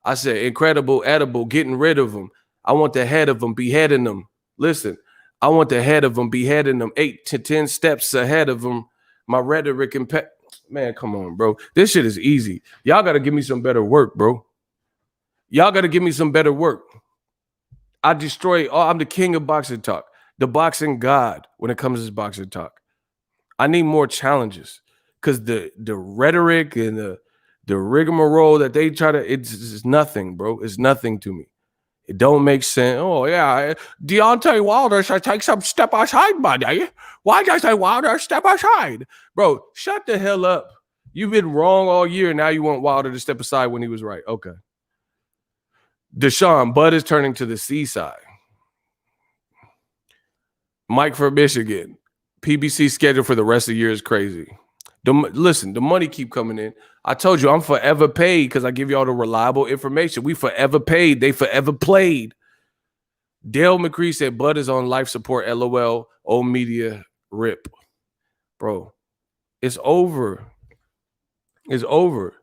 I said incredible, edible, getting rid of them. I want the head of them, beheading them. Listen, I want the head of them, beheading them, 8-10 steps ahead of them. My rhetoric and man, come on, bro. This shit is easy. Y'all got to give me some better work, bro. Y'all got to give me some better work. I'm the king of boxing talk. The boxing god when it comes to this boxing talk. I need more challenges because the rhetoric and the rigmarole that they try to, it's nothing, bro. It's nothing to me. It don't make sense. Oh, yeah. Deontay Wilder should take some step aside, buddy. Why does Wilder step aside? Bro, shut the hell up. You've been wrong all year. Now you want Wilder to step aside when he was right. Okay. Deshaun, Bud is turning to the seaside. Mike for Michigan. PBC schedule for the rest of the year is crazy. Listen, the money keep coming in. I told you I'm forever paid because I give you all the reliable information. We forever paid. They forever played. Dale McCree said Bud is on life support. LOL. Old media rip. Bro, it's over. It's over.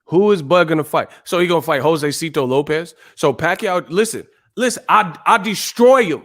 Who is Bud going to fight? So he going to fight Jose Cito Lopez? So Pacquiao, listen, I destroy him.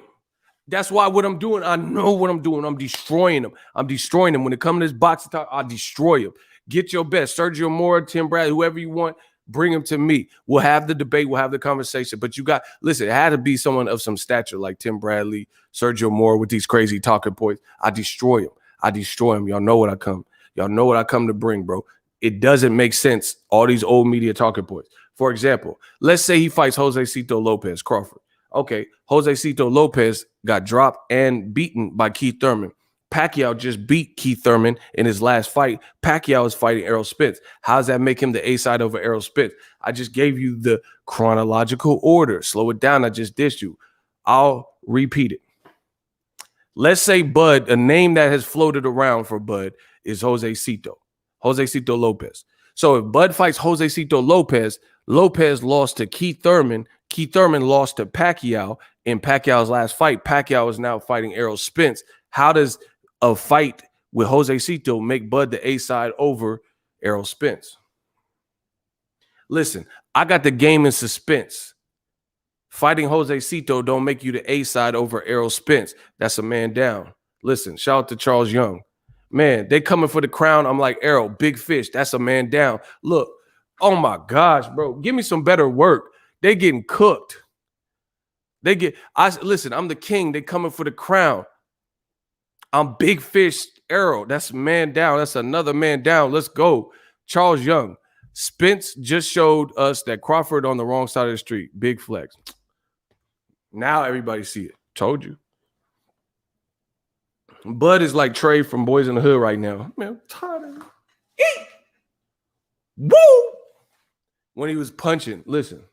That's why what I'm doing, I know what I'm doing. I'm destroying him. When it comes to this boxing talk, I destroy him. Get your best. Sergio Mora, Tim Bradley, whoever you want, bring him to me. We'll have the debate. We'll have the conversation. But listen, it had to be someone of some stature like Tim Bradley, Sergio Mora with these crazy talking points. I destroy him. Y'all know what I come. Y'all know what I come to bring, bro. It doesn't make sense, all these old media talking points. For example, let's say he fights Jose Cito Lopez, Crawford. Okay, Jose Cito Lopez got dropped and beaten by Keith Thurman. Pacquiao just beat Keith Thurman in his last fight. Pacquiao is fighting Errol Spence. How does that make him the A side over Errol Spence? I just gave you the chronological order. Slow it down. I just dissed you. I'll repeat it. Let's say Bud, a name that has floated around for Bud is Josecito Lopez. So if Bud fights Josecito Lopez, Lopez lost to Keith Thurman. Keith Thurman lost to Pacquiao in Pacquiao's last fight. Pacquiao is now fighting Errol Spence. How does a fight with Josecito make Bud the A side over Errol Spence? Listen, I got the game in suspense. Fighting Josecito don't make you the A side over Errol Spence. That's a man down. Listen, shout out to Charles Young. Man, they coming for the crown. I'm like, Errol, big fish. That's a man down. Look, oh my gosh, bro. Give me some better work. They getting cooked. Listen, I'm the king. They coming for the crown. I'm big fish, Errol. That's man down. That's another man down. Let's go. Charles Young. Spence just showed us that Crawford on the wrong side of the street. Big flex. Now everybody see it. Told you. Bud is like Trey from Boys in the Hood right now. Man, I'm tired of it. Woo! When he was punching. Listen.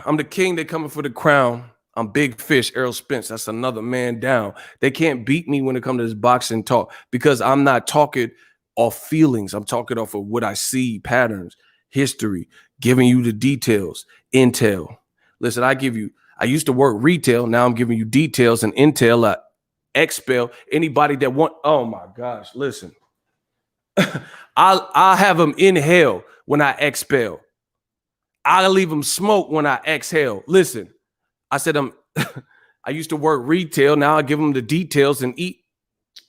I'm the king. They coming for the crown. I'm big fish, Errol Spence. That's another man down. They can't beat me when it comes to this boxing talk because I'm not talking off feelings. I'm talking off of what I see, patterns, history, giving you the details, intel. Listen, I used to work retail. Now I'm giving you details and intel. Expel anybody that want. Oh my gosh, listen. I'll have them inhale when I expel. I'll leave them smoke when I exhale. Listen, I said I used to work retail. Now I give them the details and eat.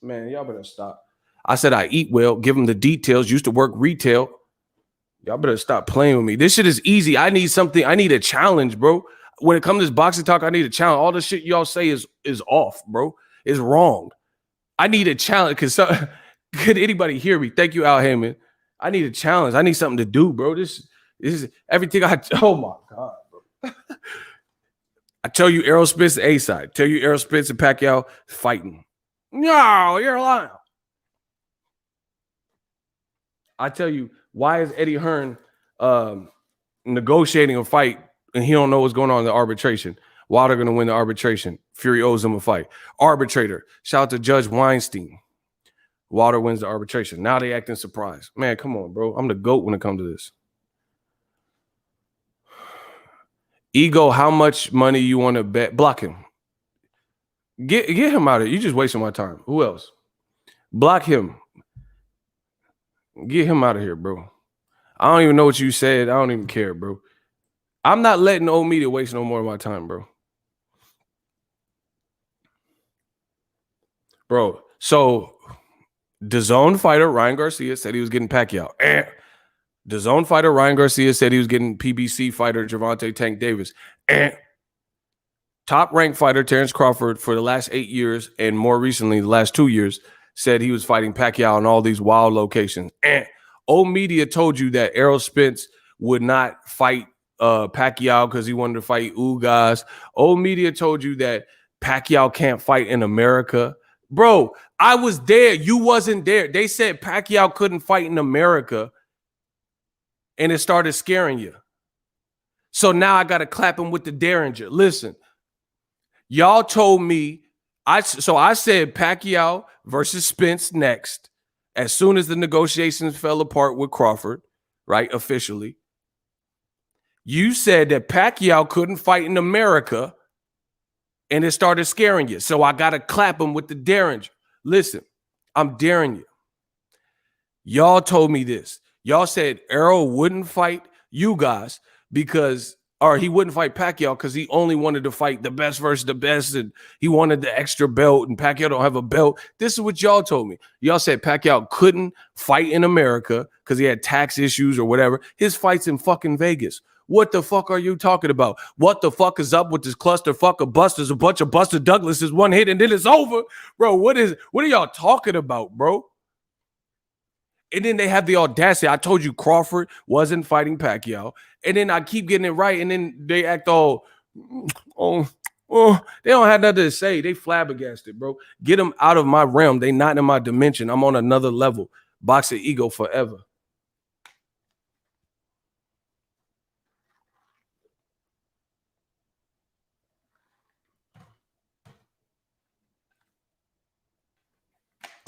Man, y'all better stop. I said I eat well, give them the details. Used to work retail. Y'all better stop playing with me. This shit is easy. I need something. I need a challenge, bro. When it comes to this boxing talk, I need a challenge. All the shit y'all say is off, bro. It's wrong. I need a challenge. Could anybody hear me? Thank you, Al Heyman. I need a challenge. I need something to do, bro. This is everything oh my God, bro. I tell you, Errol Spence A side. Tell you, Errol Spence and Pacquiao fighting. No, you're lying. I tell you, why is Eddie Hearn negotiating a fight and he don't know what's going on in the arbitration? Why they're going to win the arbitration? Fury owes him a fight. Arbitrator. Shout out to Judge Weinstein. Wilder wins the arbitration. Now they acting surprised. Man, come on, bro. I'm the GOAT when it comes to this. Ego, how much money you want to bet? Block him. Get him out of here. You just wasting my time. Who else? Block him. Get him out of here, bro. I don't even know what you said. I don't even care, bro. I'm not letting old media waste no more of my time, bro. Bro, so DAZN fighter Ryan Garcia said he was getting Pacquiao. DAZN fighter Ryan Garcia said he was getting PBC fighter Gervonta Tank Davis. Top ranked fighter Terrence Crawford for the last 8 years and more recently the last 2 years said he was fighting Pacquiao in all these wild locations. Old media told you that Errol Spence would not fight Pacquiao because he wanted to fight Ugas. Old media told you that Pacquiao can't fight in America. Bro, I was there. You wasn't there. They said Pacquiao couldn't fight in America, and it started scaring you. So now I got to clap him with the Derringer. Listen, y'all told me, I said Pacquiao versus Spence next. As soon as the negotiations fell apart with Crawford, right, officially, you said that Pacquiao couldn't fight in America, and it started scaring you. So I got to clap him with the Derringer. Listen, I'm daring you. Y'all told me this. Y'all said Errol wouldn't fight you guys or he wouldn't fight Pacquiao because he only wanted to fight the best versus the best, and he wanted the extra belt, and Pacquiao don't have a belt. This is what y'all told me. Y'all said Pacquiao couldn't fight in America because he had tax issues or whatever. His fight's in fucking Vegas. What the fuck are you talking about? What the fuck is up with this clusterfuck of busters? A bunch of Buster Douglases, one hit, and then it's over. Bro, what are y'all talking about, bro? And then they have the audacity. I told you Crawford wasn't fighting Pacquiao. And then I keep getting it right. And then they act all, they don't have nothing to say. They flabbergasted, bro. Get them out of my realm. They not in my dimension. I'm on another level. Boxingego forever.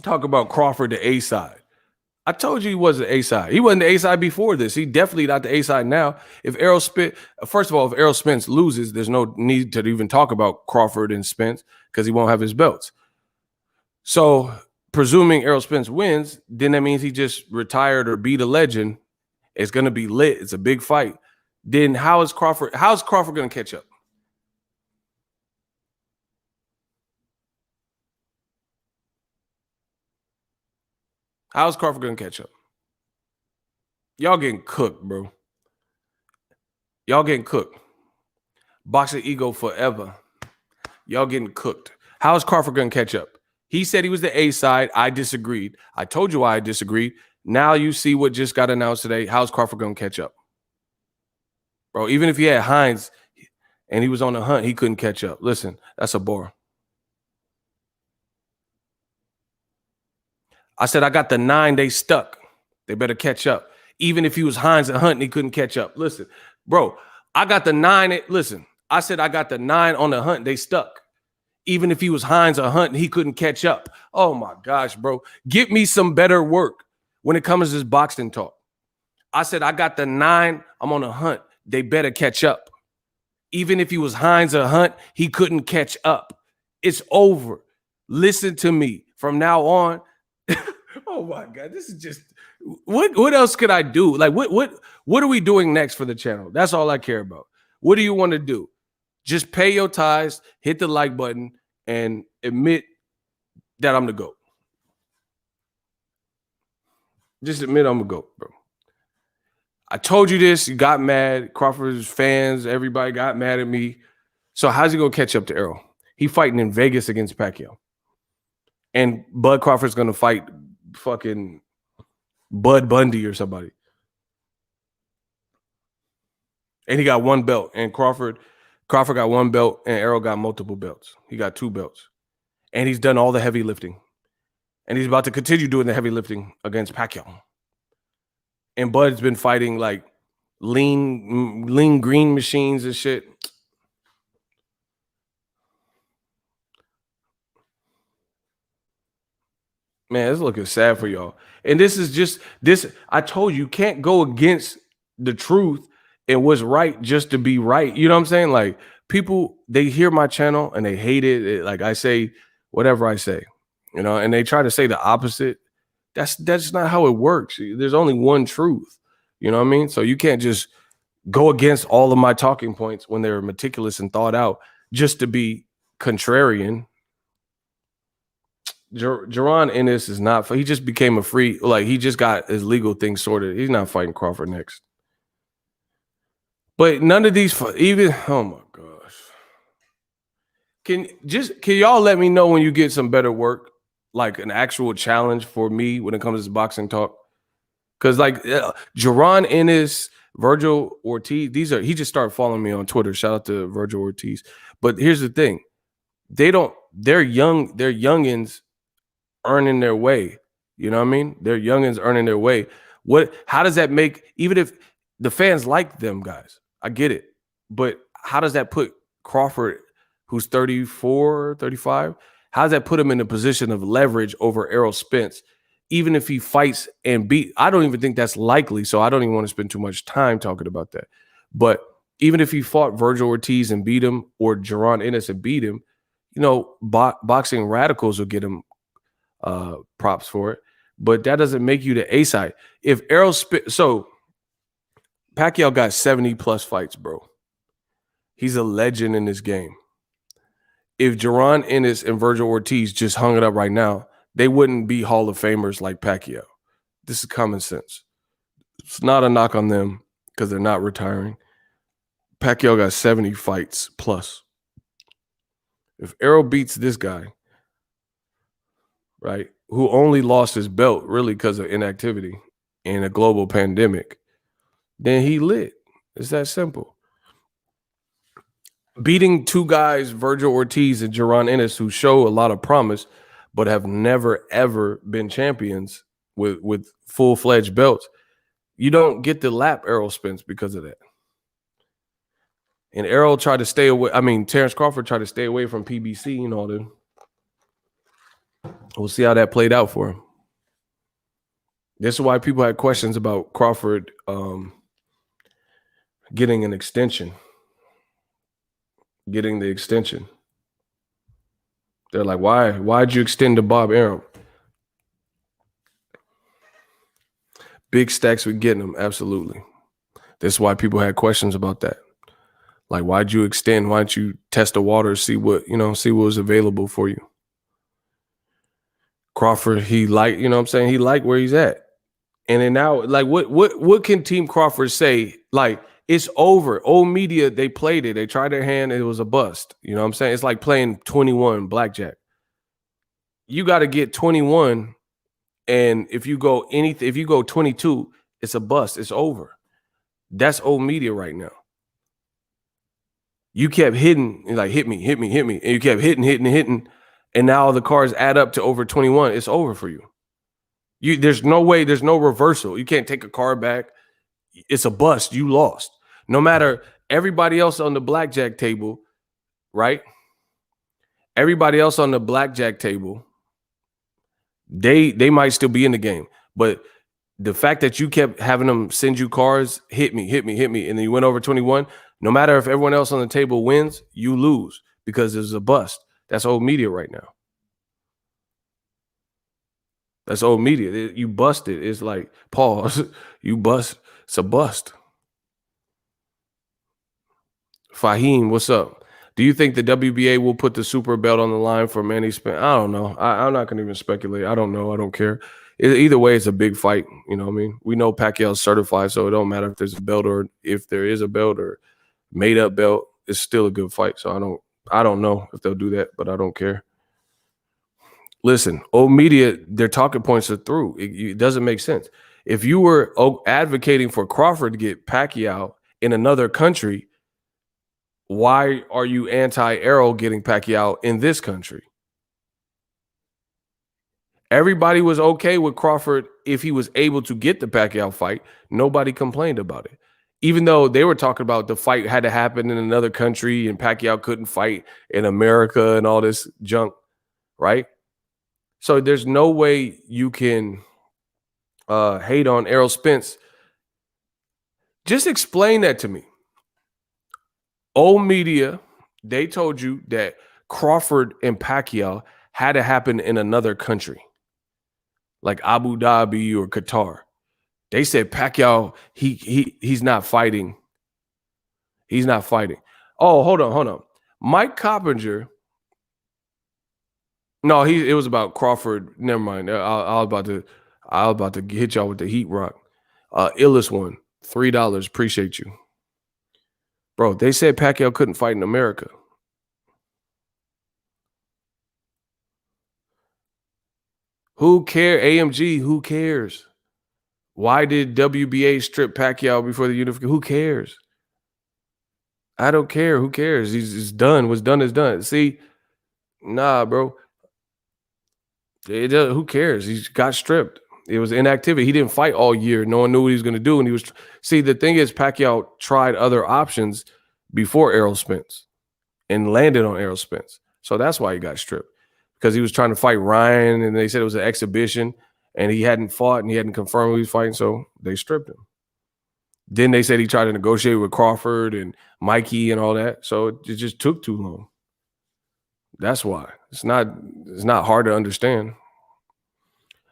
Talk about Crawford, the A side. I told you he wasn't A side. He wasn't the A side before this. He definitely not the A side now. If Errol Spence, first of all, if Errol Spence loses, there's no need to even talk about Crawford and Spence because he won't have his belts. So, presuming Errol Spence wins, then that means he just retired or beat a legend. It's going to be lit. It's a big fight. Then how's Crawford going to catch up? How's Crawford going to catch up? Y'all getting cooked, bro. Y'all getting cooked. Boxingego forever. Y'all getting cooked. How is Crawford going to catch up? He said he was the A side. I disagreed. I told you why I disagreed. Now you see what just got announced today. How's Crawford going to catch up? Bro, even if he had Hines and he was on the hunt, he couldn't catch up. Listen, that's a bar. I said, I got the 9, they stuck. They better catch up. Even if he was Hines and Hunt and he couldn't catch up. Listen, bro, I got the 9. Listen, I said I got the 9 on the Hunt. They stuck. Even if he was Hines or Hunt and he couldn't catch up. Oh, my gosh, bro. Get me some better work when it comes to this boxing talk. I said I got the 9. I'm on a Hunt. They better catch up. Even if he was Hines or Hunt, he couldn't catch up. It's over. Listen to me. From now on, oh my God, this is just what else could I do? Like what are we doing next for the channel? That's all I care about. What do you want to do? Just pay your tithes, hit the like button, and admit that I'm the GOAT. Just admit I'm the GOAT, bro. I told you this, you got mad. Crawford's fans, everybody got mad at me. So how's he gonna catch up to Errol? He fighting in Vegas against Pacquiao. And Bud Crawford's gonna fight fucking Bud Bundy or somebody. And he got 1 belt. And Crawford got 1 belt, and Errol got multiple belts. He got 2 belts. And he's done all the heavy lifting. And he's about to continue doing the heavy lifting against Pacquiao. And Bud's been fighting like lean green machines and shit. Man, it's looking sad for y'all. And this is just this. I told you can't go against the truth and what's right just to be right. You know what I'm saying? Like people, they hear my channel and they hate it. Like I say whatever I say, you know, and they try to say the opposite. That's not how it works. There's only one truth. You know what I mean? So you can't just go against all of my talking points when they're meticulous and thought out just to be contrarian. Jaron Ennis is not. He just became a free. Like he just got his legal thing sorted. He's not fighting Crawford next. But none of these even. Oh my gosh. Can y'all let me know when you get some better work, like an actual challenge for me when it comes to boxing talk? Because like Jaron Ennis, Virgil Ortiz, he just started following me on Twitter. Shout out to Virgil Ortiz. But here's the thing. They're youngins earning their way. You know what I mean? They're youngins earning their way. How does that make, even if the fans like them guys, I get it. But how does that put Crawford, who's 34, 35, how does that put him in a position of leverage over Errol Spence? Even if he fights and beat, I don't even think that's likely. So I don't even want to spend too much time talking about that. But even if he fought Virgil Ortiz and beat him, or Jaron Ennis and beat him, you know, boxing radicals will get him props for it. But that doesn't make you the A side. If Errol so Pacquiao got 70 plus fights, bro. He's a legend in this game. If Jaron Ennis and Virgil Ortiz just hung it up right now, they wouldn't be Hall of Famers like Pacquiao. This is common sense. It's not a knock on them because they're not retiring. Pacquiao got 70 fights plus. If Errol beats this guy, right, who only lost his belt really because of inactivity in a global pandemic, then he lit. It's that simple. Beating 2 guys, Virgil Ortiz and Jaron Ennis, who show a lot of promise, but have never, ever been champions with full-fledged belts, you don't get to lap Errol Spence because of that. And Errol tried to stay away. I mean, Terrence Crawford tried to stay away from PBC and all that. We'll see how that played out for him. This is why people had questions about Crawford getting an extension. Getting the extension. They're like, why'd you extend to Bob Arum? Big stacks with getting him, absolutely. This is why people had questions about that. Like, why'd you extend? Why don't you test the water, see what was available for you? Crawford, he liked, you know what I'm saying? He liked where he's at. And then now, like, what can Team Crawford say? Like, it's over. Old media, they played it. They tried their hand, and it was a bust. You know what I'm saying? It's like playing 21 blackjack. You got to get 21, and if you go 22, it's a bust. It's over. That's old media right now. You kept hitting, like, hit me, and you kept hitting, and now the cards add up to over 21. It's over for you. There's no way, there's no reversal. You can't take a card back. It's a bust. You lost. No matter everybody else on the blackjack table, right? Everybody else on the blackjack table, they might still be in the game. But the fact that you kept having them send you cards, hit me, and then you went over 21, no matter if everyone else on the table wins, you lose because it's a bust. That's old media right now. That's old media. You busted. It's like, pause. You bust. It's a bust. Fahim, what's up? Do you think the WBA will put the super belt on the line for Manny Spence? I don't know. I'm not going to even speculate. I don't know. I don't care. Either way, it's a big fight. You know what I mean? We know Pacquiao's certified, so it don't matter if there's a belt or if there is a belt or made up belt. It's still a good fight. So I don't know if they'll do that, but I don't care. Listen, old media, their talking points are through. It doesn't make sense. If you were advocating for Crawford to get Pacquiao in another country, why are you anti-Errol getting Pacquiao in this country? Everybody was okay with Crawford if he was able to get the Pacquiao fight. Nobody complained about it. Even though they were talking about the fight had to happen in another country and Pacquiao couldn't fight in America and all this junk, right? So there's no way you can hate on Errol Spence. Just explain that to me. Old media, they told you that Crawford and Pacquiao had to happen in another country, like Abu Dhabi or Qatar. They said Pacquiao, he's not fighting. He's not fighting. Oh, hold on. Mike Coppinger. No, it was about Crawford. Never mind. I was about to hit y'all with the heat rock. Illest one, $3. Appreciate you. Bro, they said Pacquiao couldn't fight in America. Who cares? AMG, who cares? Why did WBA strip Pacquiao before the unification? Who cares? I don't care. Who cares? He's done. What's done is done. See, nah, bro. Who cares? He got stripped. It was inactivity. He didn't fight all year. No one knew what he was going to do. And the thing is, Pacquiao tried other options before Errol Spence and landed on Errol Spence. So that's why he got stripped, because he was trying to fight Ryan and they said it was an exhibition and he hadn't fought and he hadn't confirmed he was fighting. So they stripped him. Then they said he tried to negotiate with Crawford and Mikey and all that. So it just took too long. That's why. It's not hard to understand.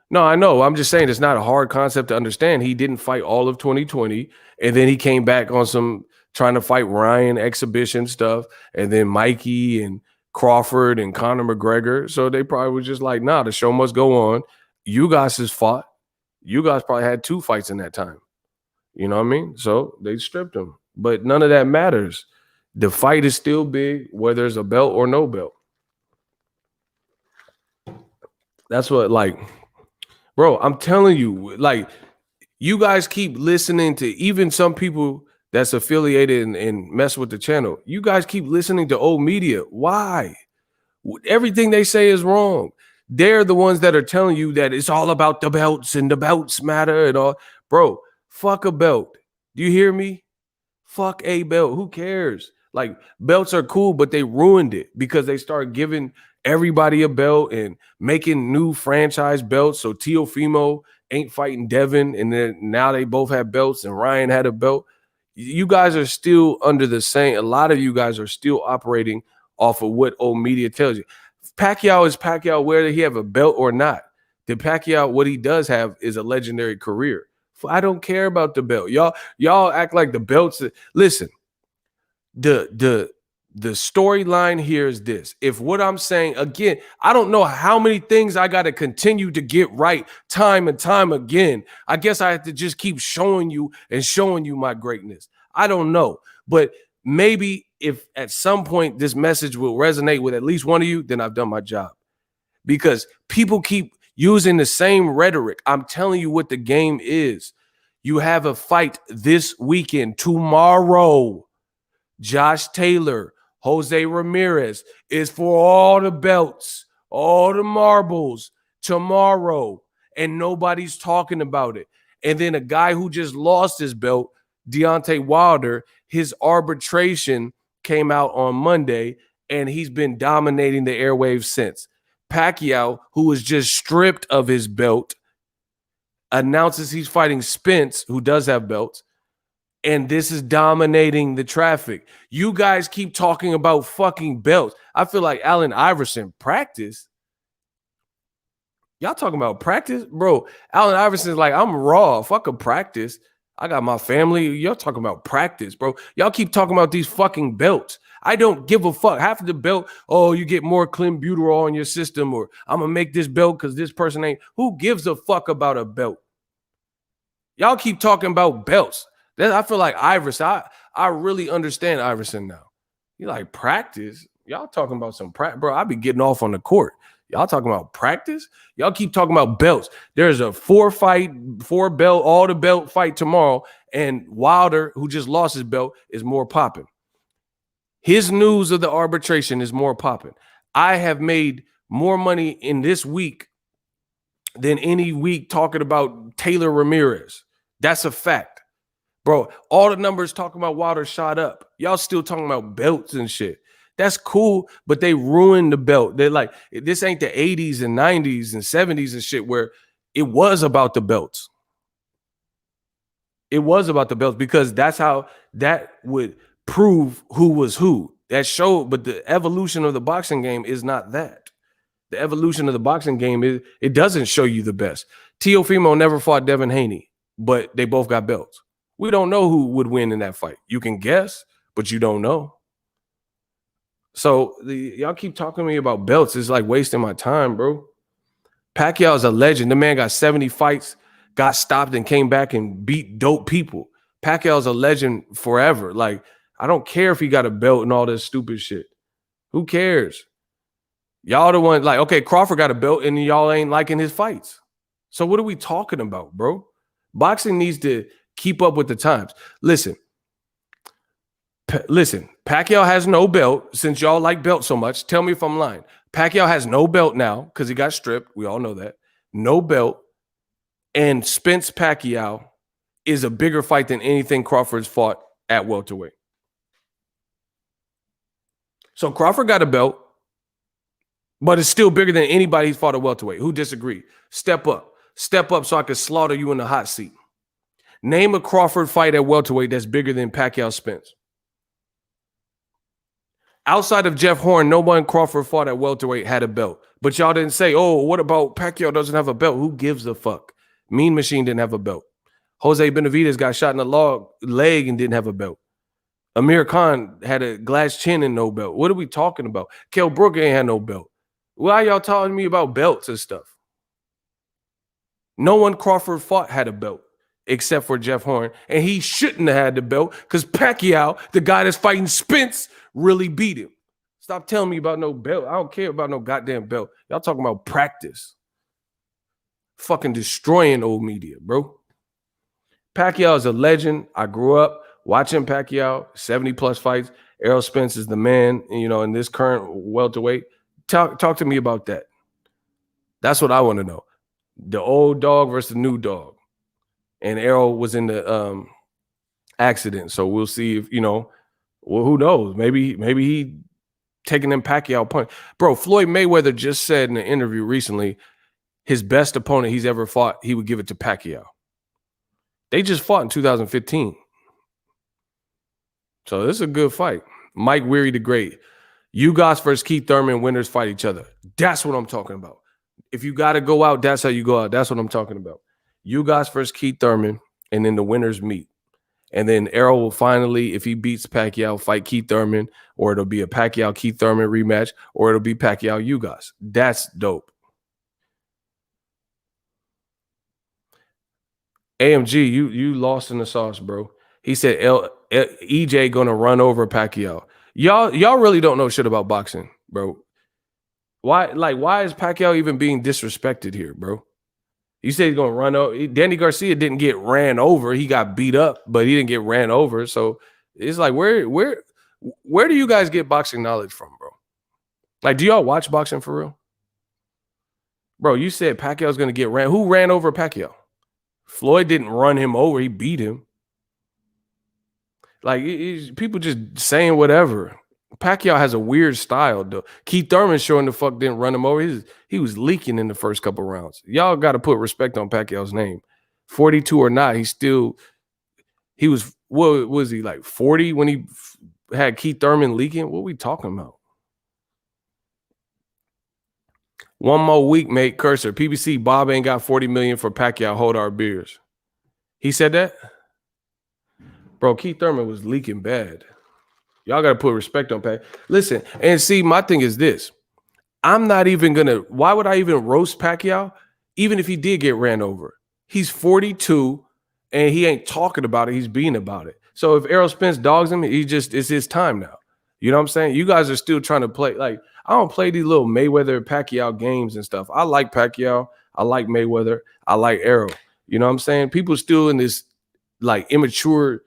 No, I know. I'm just saying it's not a hard concept to understand. He didn't fight all of 2020, and then he came back on some trying to fight Ryan exhibition stuff, and then Mikey and Crawford and Conor McGregor. So they probably was just like, nah, the show must go on. You guys has fought. You guys probably had 2 fights in that time. You know what I mean? So they stripped him. But none of that matters. The fight is still big, whether it's a belt or no belt. That's what, like, bro, I'm telling you, like, you guys keep listening to even some people that's affiliated and mess with the channel. You guys keep listening to old media. Why? Everything they say is wrong. They're the ones that are telling you that it's all about the belts and the belts matter and all. Bro, fuck a belt. Do you hear me? Fuck a belt. Who cares? Like, belts are cool, but they ruined it because they started giving everybody a belt and making new franchise belts. So Teofimo ain't fighting Devin, and then now they both have belts, and Ryan had a belt. You guys are still under the same. A lot of you guys are still operating off of what old media tells you. Pacquiao is Pacquiao, whether he have a belt or not. The Pacquiao, what he does have is a legendary career. I don't care about the belt. Y'all act like the belts. Listen, the storyline here is this. If what I'm saying, again, I don't know how many things I got to continue to get right time and time again. I guess I have to just keep showing you my greatness. I don't know. But maybe if at some point this message will resonate with at least one of you, then I've done my job. Because people keep using the same rhetoric. I'm telling you what the game is. You have a fight this weekend, tomorrow. Josh Taylor, Jose Ramirez is for all the belts, all the marbles tomorrow, and nobody's talking about it. And then a guy who just lost his belt, Deontay Wilder, his arbitration came out on Monday, and he's been dominating the airwaves since. Pacquiao, who was just stripped of his belt, announces he's fighting Spence, who does have belts. And this is dominating the traffic. You guys keep talking about fucking belts. I feel like Allen Iverson practice. Y'all talking about practice? Bro, Allen Iverson's like, I'm raw. Fuck a practice. I got my family. Y'all talking about practice, bro. Y'all keep talking about these fucking belts. I don't give a fuck. Half of the belt, oh, you get more clenbuterol in your system, or I'm going to make this belt because this person ain't. Who gives a fuck about a belt? Y'all keep talking about belts. I feel like Iverson. I really understand Iverson now. You like practice? Y'all talking about some practice, bro? I be getting off on the court. Y'all talking about practice? Y'all keep talking about belts. There's a 4-belt, all the belt fight tomorrow, and Wilder, who just lost his belt, is more popping. His news of the arbitration is more popping. I have made more money in this week than any week talking about Taylor Ramirez. That's a fact. Bro, all the numbers talking about Wilder shot up. Y'all still talking about belts and shit. That's cool, but they ruined the belt. They're like, this ain't the 80s and 90s and 70s and shit where it was about the belts. It was about the belts because that's how that would prove who was who. That showed, but the evolution of the boxing game is not that. The evolution of the boxing game is it doesn't show you the best. Teofimo never fought Devin Haney, but they both got belts. We don't know who would win in that fight. You can guess, but you don't know. So y'all keep talking to me about belts. It's like wasting my time, bro. Pacquiao is a legend. The man got 70 fights, got stopped and came back and beat dope people. Pacquiao is a legend forever. Like, I don't care if he got a belt and all this stupid shit. Who cares? Y'all the one like, okay, Crawford got a belt and y'all ain't liking his fights. So what are we talking about, bro? Boxing needs to keep up with the times. Listen, Pacquiao has no belt. Since y'all like belts so much, tell me if I'm lying. Pacquiao has no belt now because he got stripped. We all know that. No belt. And Spence Pacquiao is a bigger fight than anything Crawford's fought at welterweight. So Crawford got a belt, but it's still bigger than anybody he's fought at welterweight. Who disagreed? Step up. Step up so I can slaughter you in the hot seat. Name a Crawford fight at welterweight that's bigger than Pacquiao Spence. Outside of Jeff Horn, no one Crawford fought at welterweight had a belt. But y'all didn't say, oh, what about Pacquiao doesn't have a belt? Who gives a fuck? Mean Machine didn't have a belt. Jose Benavidez got shot in the leg and didn't have a belt. Amir Khan had a glass chin and no belt. What are we talking about? Kell Brook ain't had no belt. Why y'all talking to me about belts and stuff? No one Crawford fought had a belt except for Jeff Horn. And he shouldn't have had the belt because Pacquiao, the guy that's fighting Spence, really beat him. Stop telling me about no belt. I don't care about no goddamn belt. Y'all talking about practice. Fucking destroying old media, bro. Pacquiao is a legend. I grew up watching Pacquiao, 70-plus fights. Errol Spence is the man, in this current welterweight. Talk to me about that. That's what I want to know. The old dog versus the new dog. And Errol was in the accident. So we'll see if, well, who knows? Maybe he taking them Pacquiao punch. Bro, Floyd Mayweather just said in an interview recently, his best opponent he's ever fought, he would give it to Pacquiao. They just fought in 2015. So this is a good fight. Mike Weary the Great. Ugas versus Keith Thurman, winners fight each other. That's what I'm talking about. If you got to go out, that's how you go out. That's what I'm talking about. Ugas versus Keith Thurman, and then the winners meet. And then Errol will finally, if he beats Pacquiao, fight Keith Thurman, or it'll be a Pacquiao-Keith Thurman rematch, or it'll be Pacquiao-Ugas. That's dope. AMG, you lost in the sauce, bro. He said EJ gonna run over Pacquiao. Y'all really don't know shit about boxing, bro. Why is Pacquiao even being disrespected here, bro? You say he's gonna run over. Danny Garcia didn't get ran over. He got beat up, but he didn't get ran over. So it's like, where do you guys get boxing knowledge from, bro? Like, do y'all watch boxing for real? Bro, you said Pacquiao's gonna get ran. Who ran over Pacquiao? Floyd didn't run him over. He beat him. Like, people just saying whatever. Pacquiao has a weird style, though. Keith Thurman showing the fuck didn't run him over. He was leaking in the first couple rounds. Y'all got to put respect on Pacquiao's name. 42 or not, he was, what was he, like 40 when he had Keith Thurman leaking? What are we talking about? One more week, mate. Cursor. PBC, Bob ain't got 40 million for Pacquiao. Hold our beers. He said that? Bro, Keith Thurman was leaking bad. Y'all got to put respect on Pac. Listen, and see, my thing is this. I'm not even going to, why would I even roast Pacquiao? Even if he did get ran over. He's 42 and he ain't talking about it. He's being about it. So if Errol Spence dogs him, it's his time now. You know what I'm saying? You guys are still trying to play. Like, I don't play these little Mayweather Pacquiao games and stuff. I like Pacquiao. I like Mayweather. I like Errol. You know what I'm saying? People still in this like immature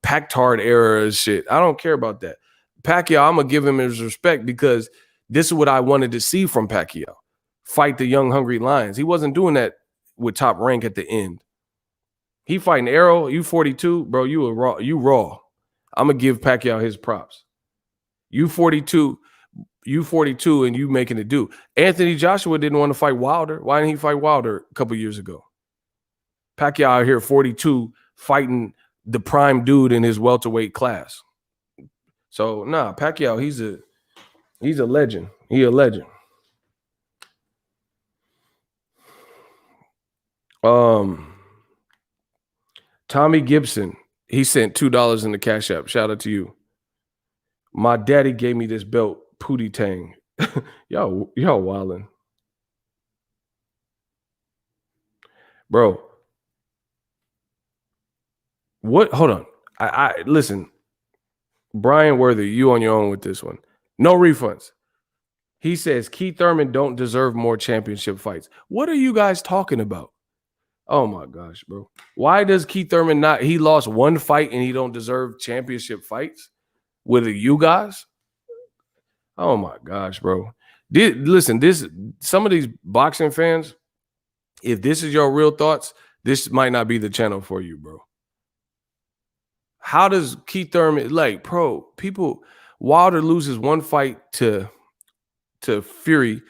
Pac-Tard era and shit. I don't care about that. Pacquiao, I'm gonna give him his respect because this is what I wanted to see from Pacquiao. Fight the young, hungry lions. He wasn't doing that with Top Rank at the end. He fighting Errol. You 42, bro. You raw. I'm gonna give Pacquiao his props. You 42, and you making it do. Anthony Joshua didn't want to fight Wilder. Why didn't he fight Wilder a couple years ago? Pacquiao out here 42 fighting the prime dude in his welterweight class. So nah, Pacquiao, he's a legend. He a legend. Tommy Gibson, he sent $2 in the Cash App. Shout out to you. My daddy gave me this belt, Pootie Tang. y'all wildin'. Bro. What? Hold on. I listen. Brian Worthy, you on your own with this one. No refunds. He says Keith Thurman don't deserve more championship fights. What are you guys talking about? Oh my gosh, bro. Why does Keith Thurman not? He lost one fight and he don't deserve championship fights with you guys? Oh my gosh, bro. Listen, some of these boxing fans, if this is your real thoughts, this might not be the channel for you, bro. How does Keith Thurman, like, bro, people, Wilder loses one fight to Fury,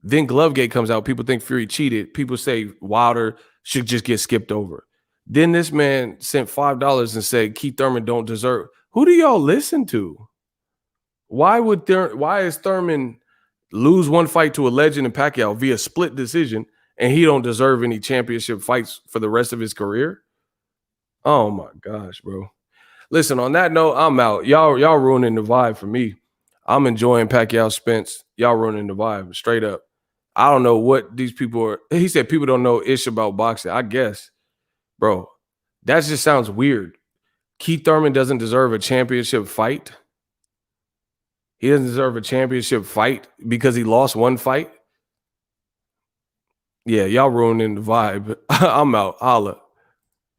then Glovegate comes out, people think Fury cheated, people say Wilder should just get skipped over. Then this man sent $5 and said Keith Thurman don't deserve. Who do y'all listen to? Why is Thurman lose one fight to a legend in Pacquiao via split decision and he don't deserve any championship fights for the rest of his career? Oh my gosh, bro. Listen, on that note, I'm out. Y'all ruining the vibe for me. I'm enjoying Pacquiao Spence. Y'all ruining the vibe, straight up. I don't know what these people are. He said people don't know ish about boxing. I guess, bro, that just sounds weird. Keith Thurman doesn't deserve a championship fight. He doesn't deserve a championship fight because he lost one fight. Yeah, y'all ruining the vibe. I'm out. Holla.